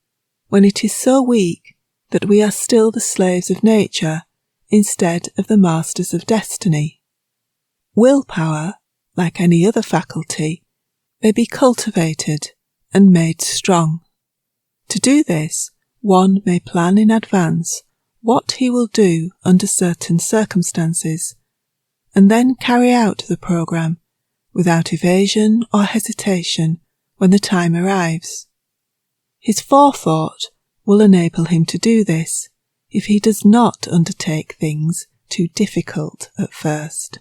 when it is so weak that we are still the slaves of nature instead of the masters of destiny? Willpower, like any other faculty, may be cultivated and made strong. To do this, one may plan in advance what he will do under certain circumstances, and then carry out the programme without evasion or hesitation when the time arrives. His forethought will enable him to do this if he does not undertake things too difficult at first.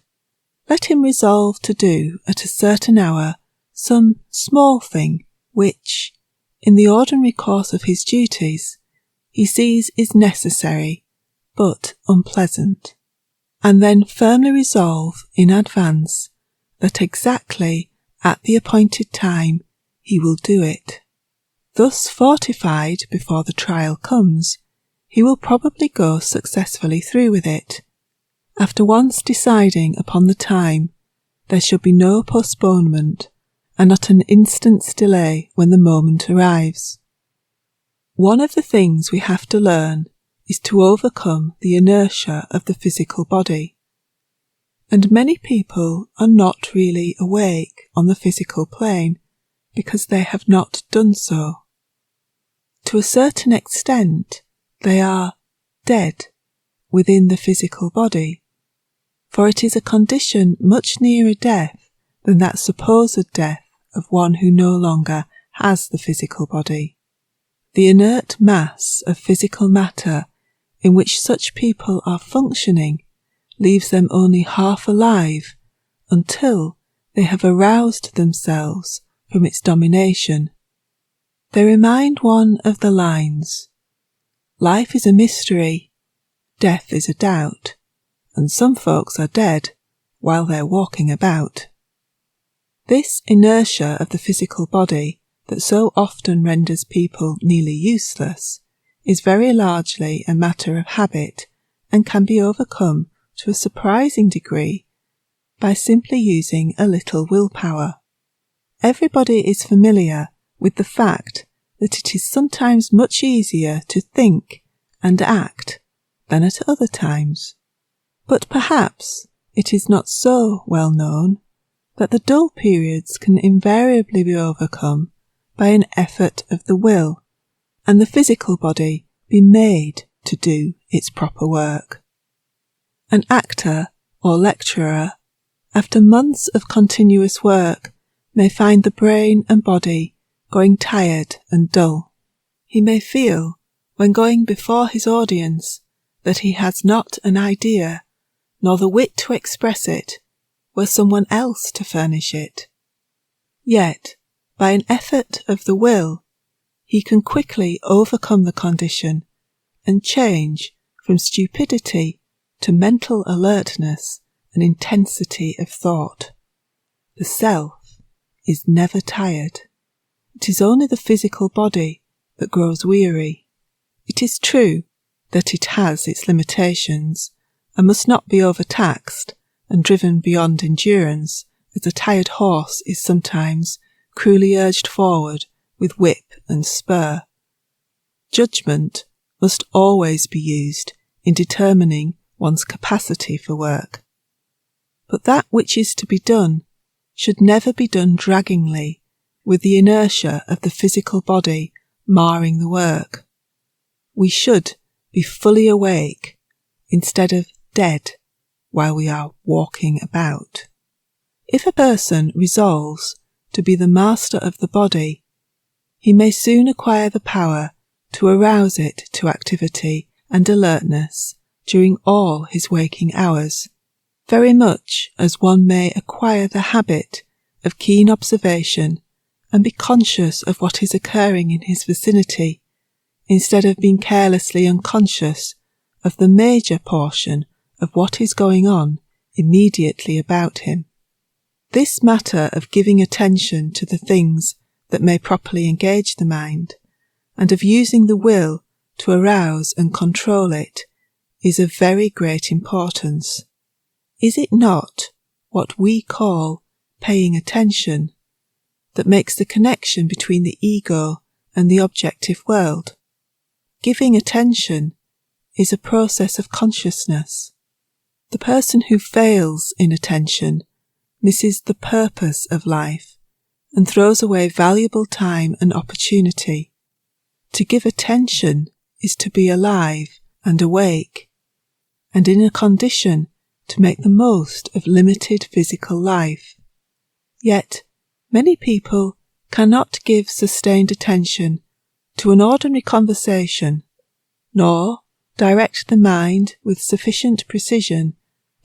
Let him resolve to do at a certain hour some small thing which, in the ordinary course of his duties, he sees is necessary but unpleasant, and then firmly resolve in advance that exactly at the appointed time he will do it. Thus fortified before the trial comes, he will probably go successfully through with it, after once deciding upon the time there should be no postponement and not an instant's delay when the moment arrives. One of the things we have to learn is to overcome the inertia of the physical body. And many people are not really awake on the physical plane because they have not done so. To a certain extent, they are dead within the physical body, for it is a condition much nearer death than that supposed death of one who no longer has the physical body. The inert mass of physical matter in which such people are functioning leaves them only half alive until they have aroused themselves from its domination. They remind one of the lines, "Life is a mystery, death is a doubt, and some folks are dead while they're walking about." This inertia of the physical body that so often renders people nearly useless is very largely a matter of habit and can be overcome to a surprising degree by simply using a little willpower. Everybody is familiar with the fact that it is sometimes much easier to think and act than at other times. But perhaps it is not so well known that the dull periods can invariably be overcome by an effort of the will, and the physical body be made to do its proper work. An actor or lecturer, after months of continuous work, may find the brain and body going tired and dull. He may feel, when going before his audience, that he has not an idea, nor the wit to express it, were someone else to furnish it. Yet, by an effort of the will, he can quickly overcome the condition and change from stupidity to mental alertness and intensity of thought. The self is never tired. It is only the physical body that grows weary. It is true that it has its limitations and must not be overtaxed and driven beyond endurance, as a tired horse is sometimes cruelly urged forward with whip and spur. Judgment must always be used in determining one's capacity for work. But that which is to be done should never be done draggingly, with the inertia of the physical body marring the work. We should be fully awake instead of dead while we are walking about. If a person resolves to be the master of the body, he may soon acquire the power to arouse it to activity and alertness during all his waking hours, very much as one may acquire the habit of keen observation and be conscious of what is occurring in his vicinity, instead of being carelessly unconscious of the major portion of what is going on immediately about him. This matter of giving attention to the things that may properly engage the mind, and of using the will to arouse and control it, is of very great importance. Is it not what we call paying attention that makes the connection between the ego and the objective world? Giving attention is a process of consciousness. The person who fails in attention misses the purpose of life and throws away valuable time and opportunity. To give attention is to be alive and awake, and in a condition to make the most of limited physical life. Yet, many people cannot give sustained attention to an ordinary conversation, nor direct the mind with sufficient precision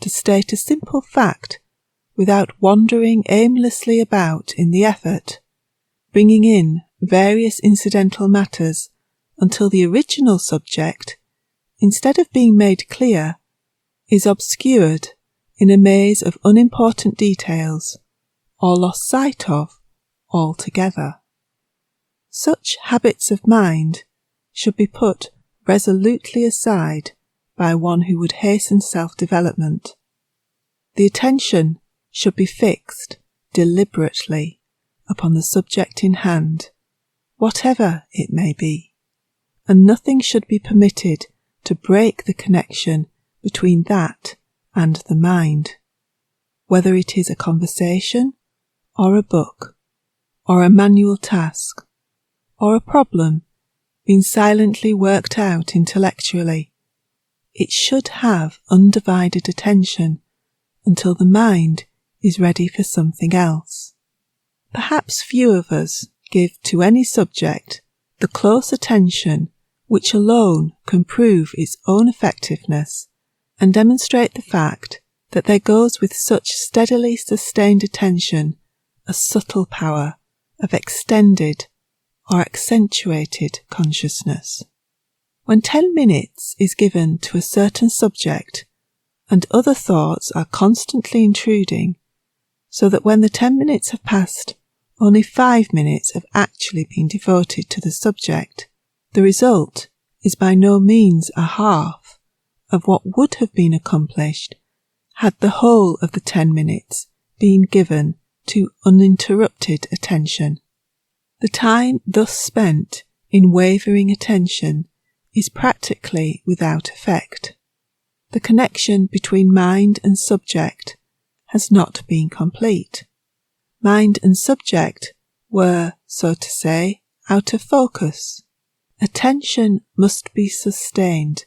to state a simple fact without wandering aimlessly about in the effort, bringing in various incidental matters until the original subject, instead of being made clear, is obscured in a maze of unimportant details, or lost sight of altogether. Such habits of mind should be put resolutely aside by one who would hasten self-development. The attention should be fixed deliberately upon the subject in hand, whatever it may be, and nothing should be permitted to break the connection between that and the mind, whether it is a conversation, or a book, or a manual task, or a problem being silently worked out intellectually. It should have undivided attention until the mind is ready for something else. Perhaps few of us give to any subject the close attention which alone can prove its own effectiveness and demonstrate the fact that there goes with such steadily sustained attention a subtle power of extended or accentuated consciousness. When 10 minutes is given to a certain subject and other thoughts are constantly intruding, so that when the 10 minutes have passed, only 5 minutes have actually been devoted to the subject, the result is by no means a half of what would have been accomplished had the whole of the 10 minutes been given to uninterrupted attention. The time thus spent in wavering attention is practically without effect. The connection between mind and subject has not been complete. Mind and subject were, so to say, out of focus. Attention must be sustained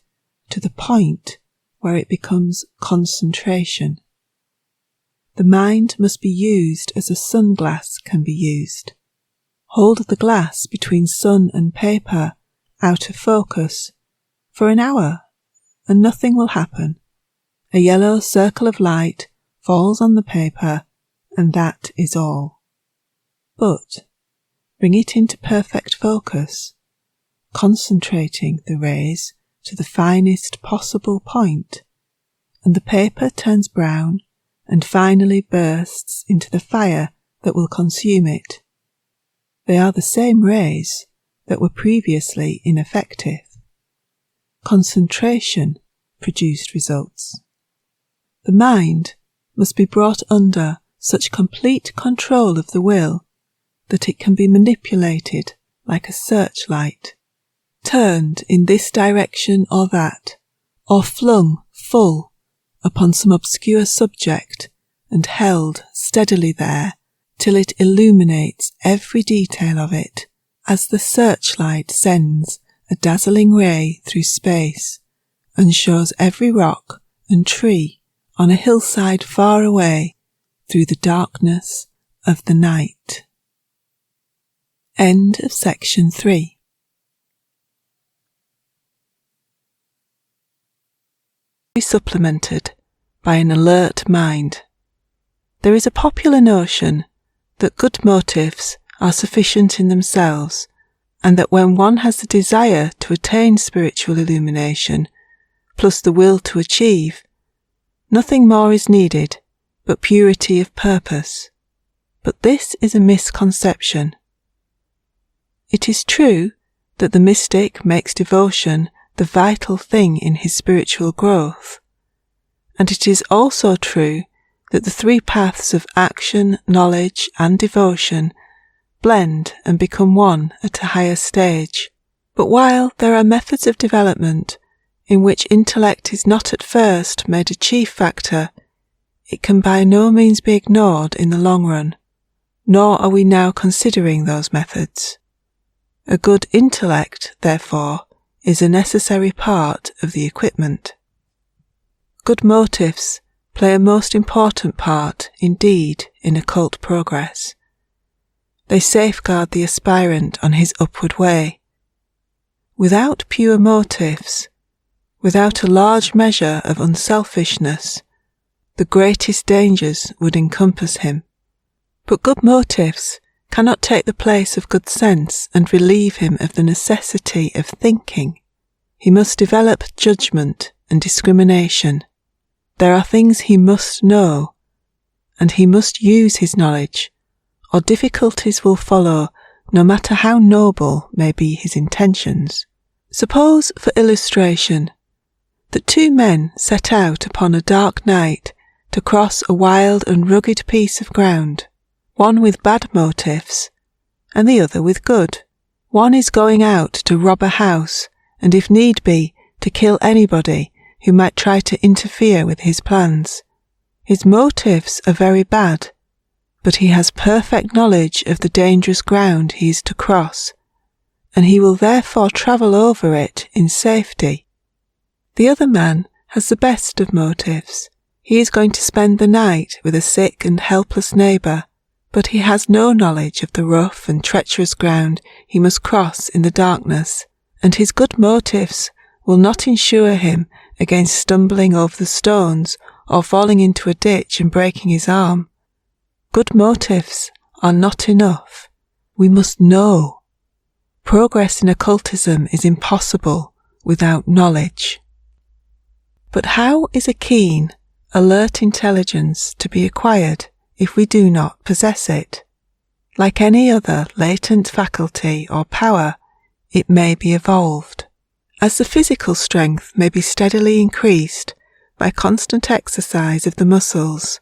to the point where it becomes concentration. The mind must be used as a sunglass can be used. Hold the glass between sun and paper out of focus for an hour and nothing will happen. A yellow circle of light falls on the paper and that is all. But bring it into perfect focus, concentrating the rays to the finest possible point, and the paper turns brown and finally bursts into the fire that will consume it. They are the same rays that were previously ineffective. Concentration produced results. The mind must be brought under such complete control of the will that it can be manipulated like a searchlight, turned in this direction or that, or flung full upon some obscure subject and held steadily there till it illuminates every detail of it, as the searchlight sends a dazzling ray through space and shows every rock and tree on a hillside far away through the darkness of the night. End of section 3. Be supplemented by an alert mind. There is a popular notion that good motives are sufficient in themselves, and that when one has the desire to attain spiritual illumination, plus the will to achieve, nothing more is needed but purity of purpose. But this is a misconception. It is true that the mystic makes devotion the vital thing in his spiritual growth, and it is also true that the 3 paths of action, knowledge, and devotion blend and become one at a higher stage. But while there are methods of development in which intellect is not at first made a chief factor, it can by no means be ignored in the long run, nor are we now considering those methods. A good intellect, therefore, is a necessary part of the equipment. Good motives play a most important part indeed in occult progress. They safeguard the aspirant on his upward way. Without pure motives, without a large measure of unselfishness, the greatest dangers would encompass him. But good motives cannot take the place of good sense and relieve him of the necessity of thinking. He must develop judgment and discrimination. There are things he must know, and he must use his knowledge, or difficulties will follow no matter how noble may be his intentions. Suppose, for illustration, that 2 men set out upon a dark night to cross a wild and rugged piece of ground, one with bad motives, and the other with good. One is going out to rob a house, and if need be, to kill anybody who might try to interfere with his plans. His motives are very bad, but he has perfect knowledge of the dangerous ground he is to cross, and he will therefore travel over it in safety. The other man has the best of motives. He is going to spend the night with a sick and helpless neighbour, but he has no knowledge of the rough and treacherous ground he must cross in the darkness, and his good motives will not insure him against stumbling over the stones or falling into a ditch and breaking his arm. Good motives are not enough. We must know. Progress in occultism is impossible without knowledge. But how is a keen, alert intelligence to be acquired if we do not possess it? Like any other latent faculty or power, it may be evolved. As the physical strength may be steadily increased by constant exercise of the muscles,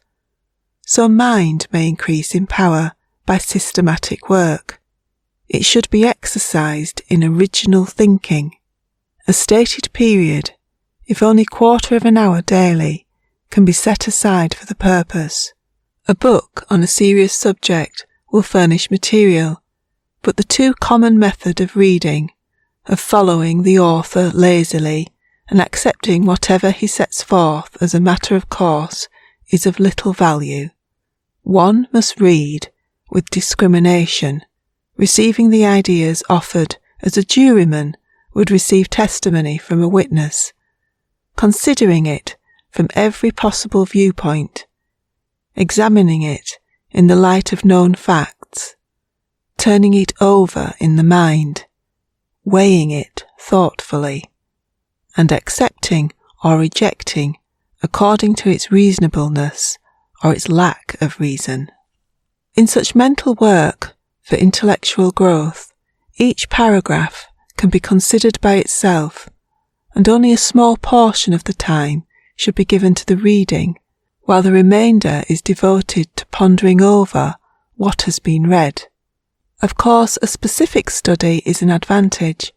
so mind may increase in power by systematic work. It should be exercised in original thinking. A stated period, if only quarter of an hour daily, can be set aside for the purpose. A book on a serious subject will furnish material, but the too common method of reading, of following the author lazily and accepting whatever he sets forth as a matter of course, is of little value. One must read with discrimination, receiving the ideas offered as a juryman would receive testimony from a witness, considering it from every possible viewpoint, examining it in the light of known facts, turning it over in the mind, weighing it thoughtfully, and accepting or rejecting according to its reasonableness or its lack of reason. In such mental work for intellectual growth, each paragraph can be considered by itself, and only a small portion of the time should be given to the reading, while the remainder is devoted to pondering over what has been read. Of course, a specific study is an advantage,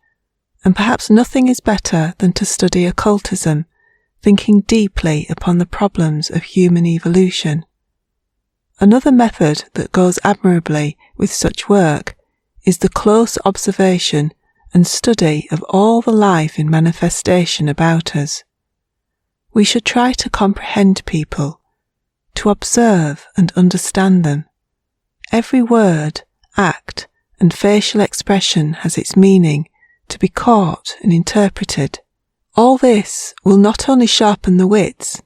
and perhaps nothing is better than to study occultism, thinking deeply upon the problems of human evolution. Another method that goes admirably with such work is the close observation and study of all the life in manifestation about us. We should try to comprehend people, to observe and understand them. Every word, act, and facial expression has its meaning to be caught and interpreted. All this will not only sharpen the wits,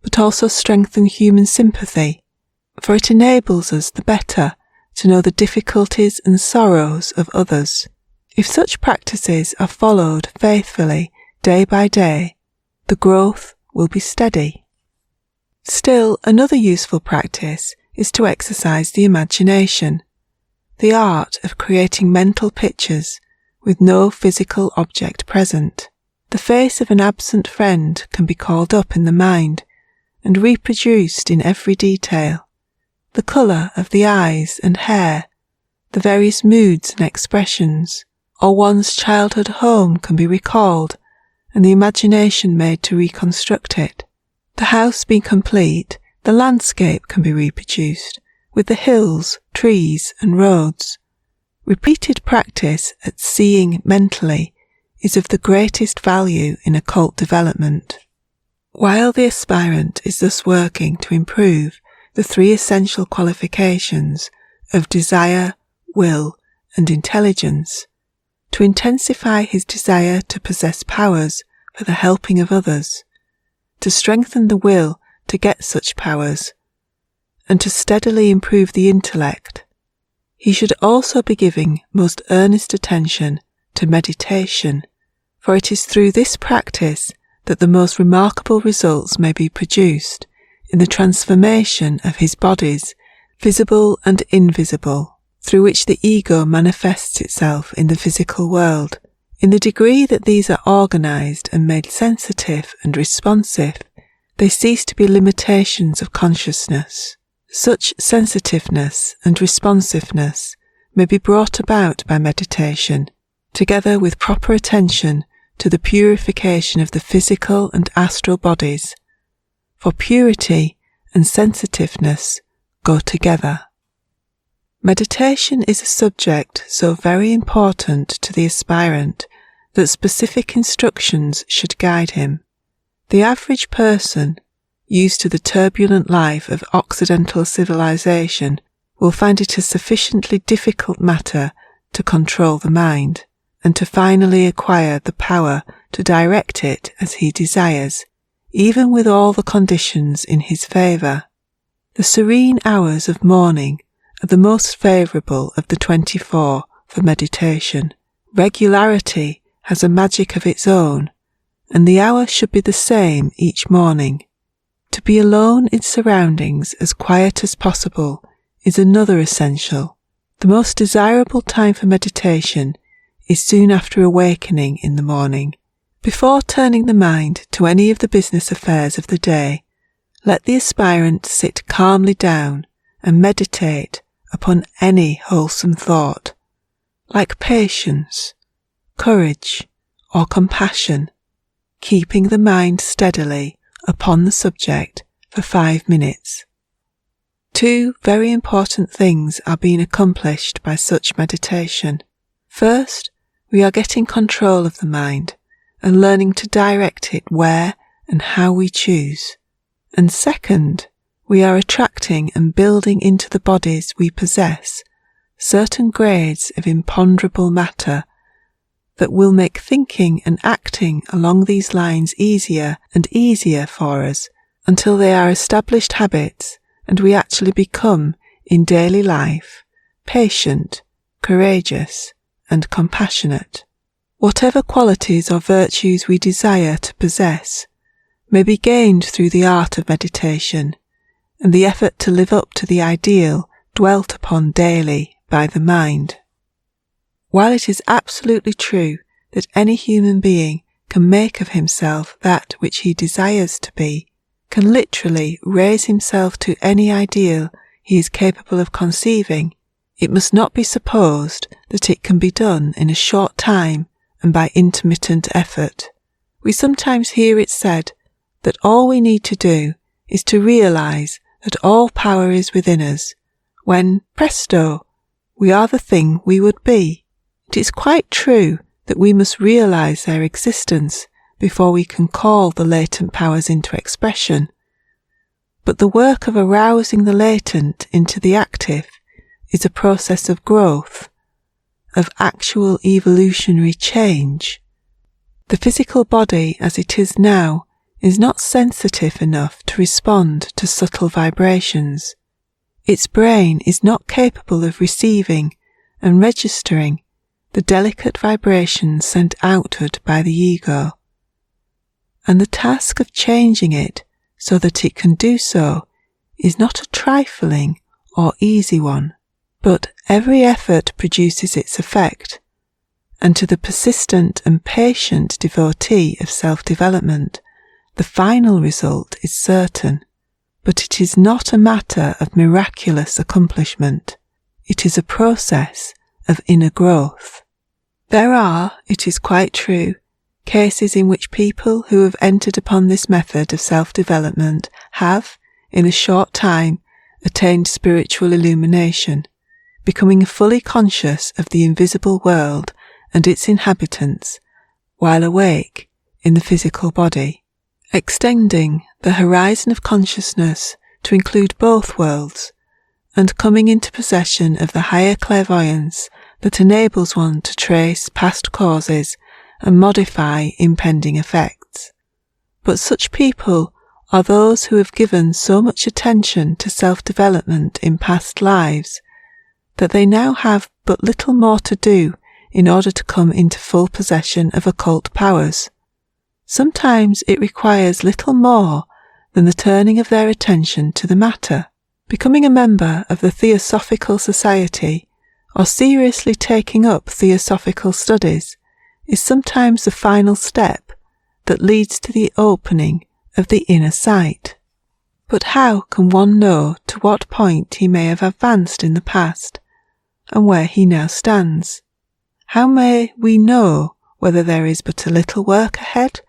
but also strengthen human sympathy, for it enables us the better to know the difficulties and sorrows of others. If such practices are followed faithfully day by day, the growth will be steady. Still, another useful practice is to exercise the imagination, the art of creating mental pictures with no physical object present. The face of an absent friend can be called up in the mind and reproduced in every detail. The colour of the eyes and hair, the various moods and expressions, or one's childhood home can be recalled and the imagination made to reconstruct it. The house being complete, the landscape can be reproduced, with the hills, trees and roads. Repeated practice at seeing mentally is of the greatest value in occult development. While the aspirant is thus working to improve the three essential qualifications of desire, will, and intelligence, to intensify his desire to possess powers for the helping of others, to strengthen the will to get such powers, and to steadily improve the intellect, he should also be giving most earnest attention to meditation, for it is through this practice that the most remarkable results may be produced in the transformation of his bodies, visible and invisible, through which the ego manifests itself in the physical world. In the degree that these are organized and made sensitive and responsive, they cease to be limitations of consciousness. Such sensitiveness and responsiveness may be brought about by meditation, together with proper attention to the purification of the physical and astral bodies, for purity and sensitiveness go together. Meditation is a subject so very important to the aspirant that specific instructions should guide him. The average person, used to the turbulent life of Occidental civilization, will find it a sufficiently difficult matter to control the mind, and to finally acquire the power to direct it as he desires, even with all the conditions in his favour. The serene hours of morning are the most favourable of the 24 for meditation. Regularity has a magic of its own, and the hour should be the same each morning. To be alone in surroundings as quiet as possible is another essential. The most desirable time for meditation is soon after awakening in the morning. Before turning the mind to any of the business affairs of the day, let the aspirant sit calmly down and meditate upon any wholesome thought, like patience, courage, or compassion, keeping the mind steadily upon the subject for 5 minutes. 2 very important things are being accomplished by such meditation. First, we are getting control of the mind and learning to direct it where and how we choose. And second, we are attracting and building into the bodies we possess certain grades of imponderable matter that will make thinking and acting along these lines easier and easier for us until they are established habits and we actually become, in daily life, patient, courageous, and compassionate. Whatever qualities or virtues we desire to possess may be gained through the art of meditation and the effort to live up to the ideal dwelt upon daily by the mind. While it is absolutely true that any human being can make of himself that which he desires to be, can literally raise himself to any ideal he is capable of conceiving, it must not be supposed that it can be done in a short time and by intermittent effort. We sometimes hear it said that all we need to do is to realize that all power is within us, when, presto, we are the thing we would be. It is quite true that we must realize their existence before we can call the latent powers into expression. But the work of arousing the latent into the active is a process of growth, of actual evolutionary change. The physical body as it is now is not sensitive enough to respond to subtle vibrations. Its brain is not capable of receiving and registering the delicate vibrations sent outward by the ego. And the task of changing it so that it can do so is not a trifling or easy one, but every effort produces its effect, and to the persistent and patient devotee of self-development, the final result is certain. But it is not a matter of miraculous accomplishment. It is a process of inner growth. There are, it is quite true, cases in which people who have entered upon this method of self-development have, in a short time, attained spiritual illumination, becoming fully conscious of the invisible world and its inhabitants, while awake in the physical body, extending the horizon of consciousness to include both worlds, and coming into possession of the higher clairvoyance that enables one to trace past causes and modify impending effects. But such people are those who have given so much attention to self-development in past lives that they now have but little more to do in order to come into full possession of occult powers. Sometimes it requires little more than the turning of their attention to the matter. Becoming a member of the Theosophical Society or seriously taking up theosophical studies is sometimes the final step that leads to the opening of the inner sight. But how can one know to what point he may have advanced in the past, and where he now stands? How may we know whether there is but a little work ahead,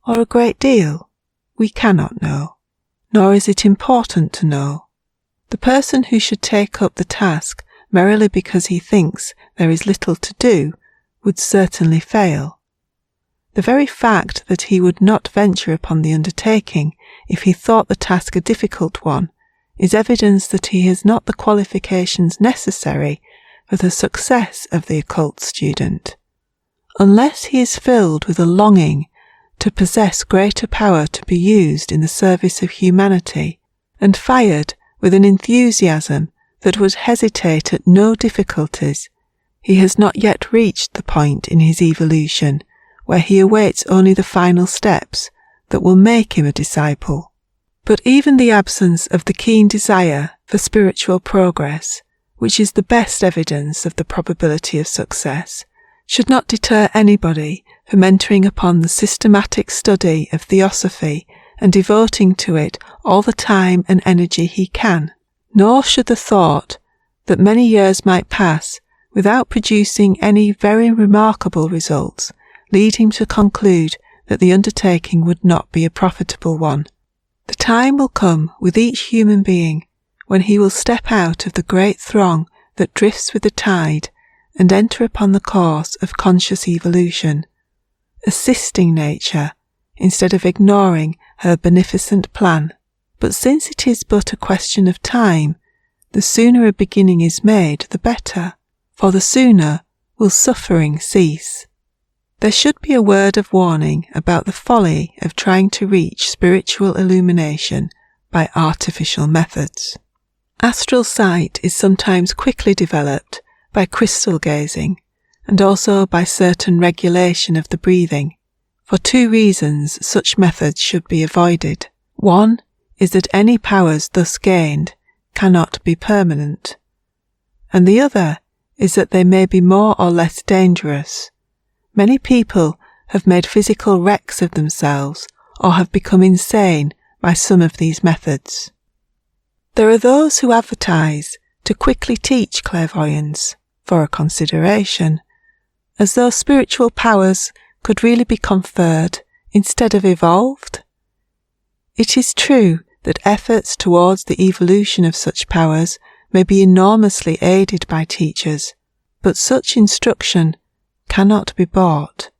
or a great deal? We cannot know, nor is it important to know. The person who should take up the task merely because he thinks there is little to do would certainly fail. The very fact that he would not venture upon the undertaking if he thought the task a difficult one is evidence that he has not the qualifications necessary for the success of the occult student. Unless he is filled with a longing to possess greater power to be used in the service of humanity, and fired with an enthusiasm that would hesitate at no difficulties, he has not yet reached the point in his evolution where he awaits only the final steps that will make him a disciple. But even the absence of the keen desire for spiritual progress, which is the best evidence of the probability of success, should not deter anybody from entering upon the systematic study of theosophy and devoting to it all the time and energy he can. Nor should the thought that many years might pass without producing any very remarkable results lead him to conclude that the undertaking would not be a profitable one. The time will come with each human being when he will step out of the great throng that drifts with the tide and enter upon the course of conscious evolution, assisting nature instead of ignoring her beneficent plan. But since it is but a question of time, the sooner a beginning is made, the better, for the sooner will suffering cease. There should be a word of warning about the folly of trying to reach spiritual illumination by artificial methods. Astral sight is sometimes quickly developed by crystal gazing, and also by certain regulation of the breathing. For two reasons such methods should be avoided. One is that any powers thus gained cannot be permanent, and the other is that they may be more or less dangerous. Many people have made physical wrecks of themselves or have become insane by some of these methods. There are those who advertise to quickly teach clairvoyance for a consideration, as though spiritual powers could really be conferred instead of evolved. It is true that efforts towards the evolution of such powers may be enormously aided by teachers, but such instruction cannot be bought,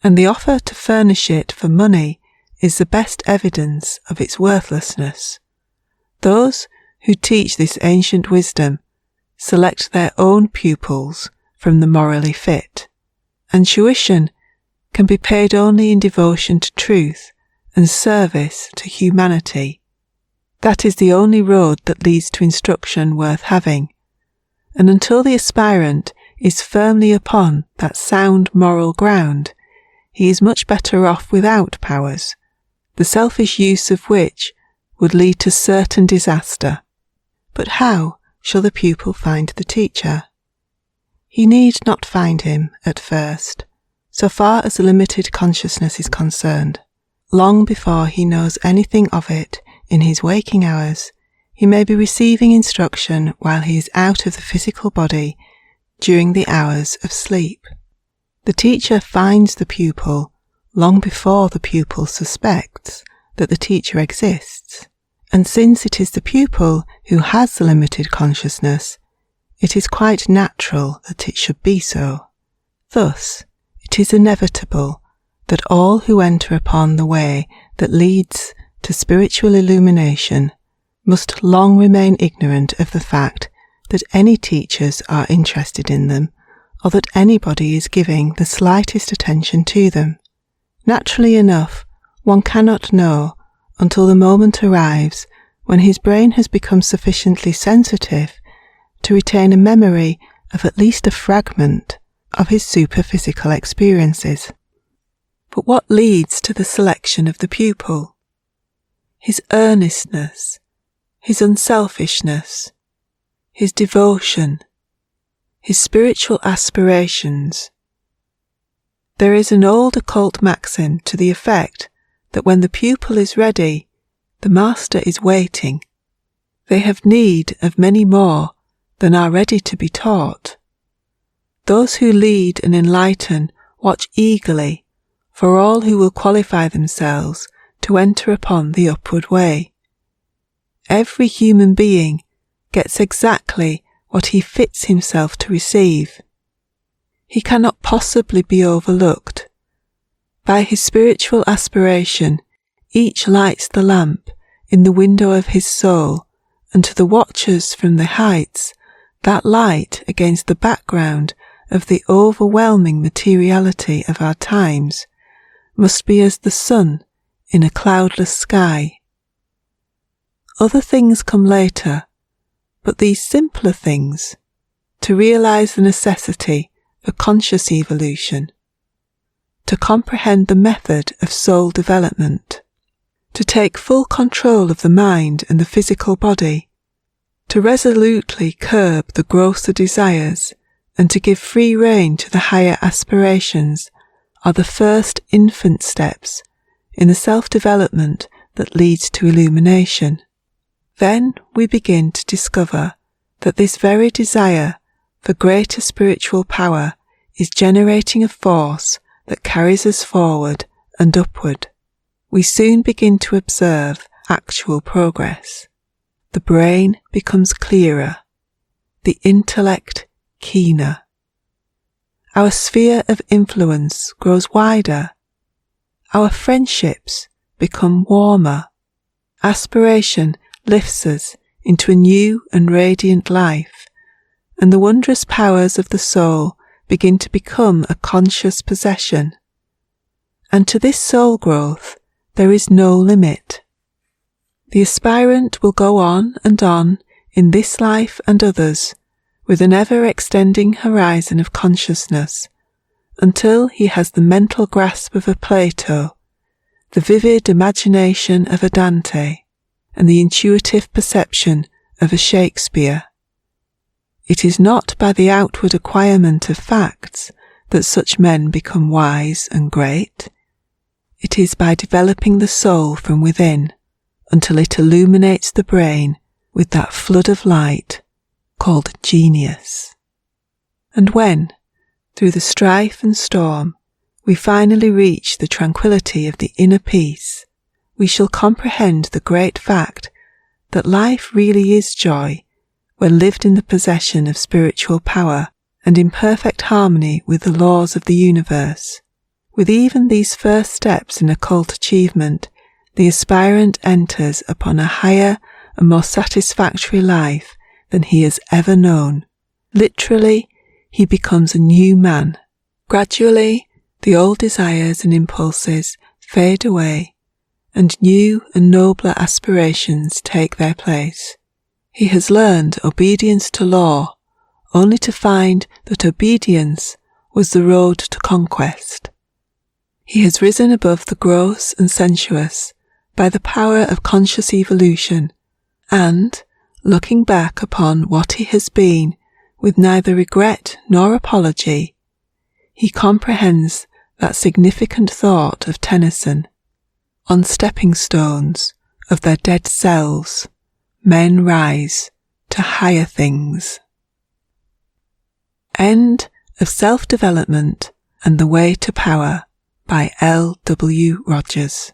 and the offer to furnish it for money is the best evidence of its worthlessness. Those who teach this ancient wisdom select their own pupils from the morally fit, and tuition can be paid only in devotion to truth and service to humanity. That is the only road that leads to instruction worth having, and until the aspirant is firmly upon that sound moral ground, he is much better off without powers, the selfish use of which would lead to certain disaster. But how shall the pupil find the teacher? He need not find him at first, so far as the limited consciousness is concerned. Long before he knows anything of it in his waking hours, he may be receiving instruction while he is out of the physical body during the hours of sleep. The teacher finds the pupil long before the pupil suspects that the teacher exists, and since it is the pupil who has the limited consciousness, it is quite natural that it should be so. Thus, it is inevitable that all who enter upon the way that leads to spiritual illumination must long remain ignorant of the fact that any teachers are interested in them, or that anybody is giving the slightest attention to them. Naturally enough, one cannot know until the moment arrives when his brain has become sufficiently sensitive to retain a memory of at least a fragment of his superphysical experiences. But what leads to the selection of the pupil? His earnestness, his unselfishness, his devotion, his spiritual aspirations. There is an old occult maxim to the effect that when the pupil is ready, the master is waiting. They have need of many more than are ready to be taught. Those who lead and enlighten watch eagerly for all who will qualify themselves to enter upon the upward way. Every human being gets exactly what he fits himself to receive. He cannot possibly be overlooked. By his spiritual aspiration, each lights the lamp in the window of his soul, and to the watchers from the heights, that light against the background of the overwhelming materiality of our times must be as the sun in a cloudless sky. Other things come later, but these simpler things, to realize the necessity for conscious evolution, to comprehend the method of soul development, to take full control of the mind and the physical body, to resolutely curb the grosser desires and to give free rein to the higher aspirations are the first infant steps in the self-development that leads to illumination. Then we begin to discover that this very desire for greater spiritual power is generating a force that carries us forward and upward. We soon begin to observe actual progress. The brain becomes clearer, the intellect keener. Our sphere of influence grows wider. Our friendships become warmer. Aspiration lifts us into a new and radiant life, and the wondrous powers of the soul begin to become a conscious possession. And to this soul growth there is no limit. The aspirant will go on in this life and others, with an ever-extending horizon of consciousness, until he has the mental grasp of a Plato, the vivid imagination of a Dante, and the intuitive perception of a Shakespeare. It is not by the outward acquirement of facts that such men become wise and great. It is by developing the soul from within until it illuminates the brain with that flood of light called genius. And when, through the strife and storm, we finally reach the tranquility of the inner peace, we shall comprehend the great fact that life really is joy when lived in the possession of spiritual power and in perfect harmony with the laws of the universe. With even these first steps in occult achievement, the aspirant enters upon a higher and more satisfactory life than he has ever known. Literally, he becomes a new man. Gradually, the old desires and impulses fade away, and new and nobler aspirations take their place. He has learned obedience to law, only to find that obedience was the road to conquest. He has risen above the gross and sensuous by the power of conscious evolution, and, looking back upon what he has been with neither regret nor apology, he comprehends that significant thought of Tennyson: on stepping stones of their dead selves, men rise to higher things. End of Self-Development and the Way to Power by L. W. Rogers.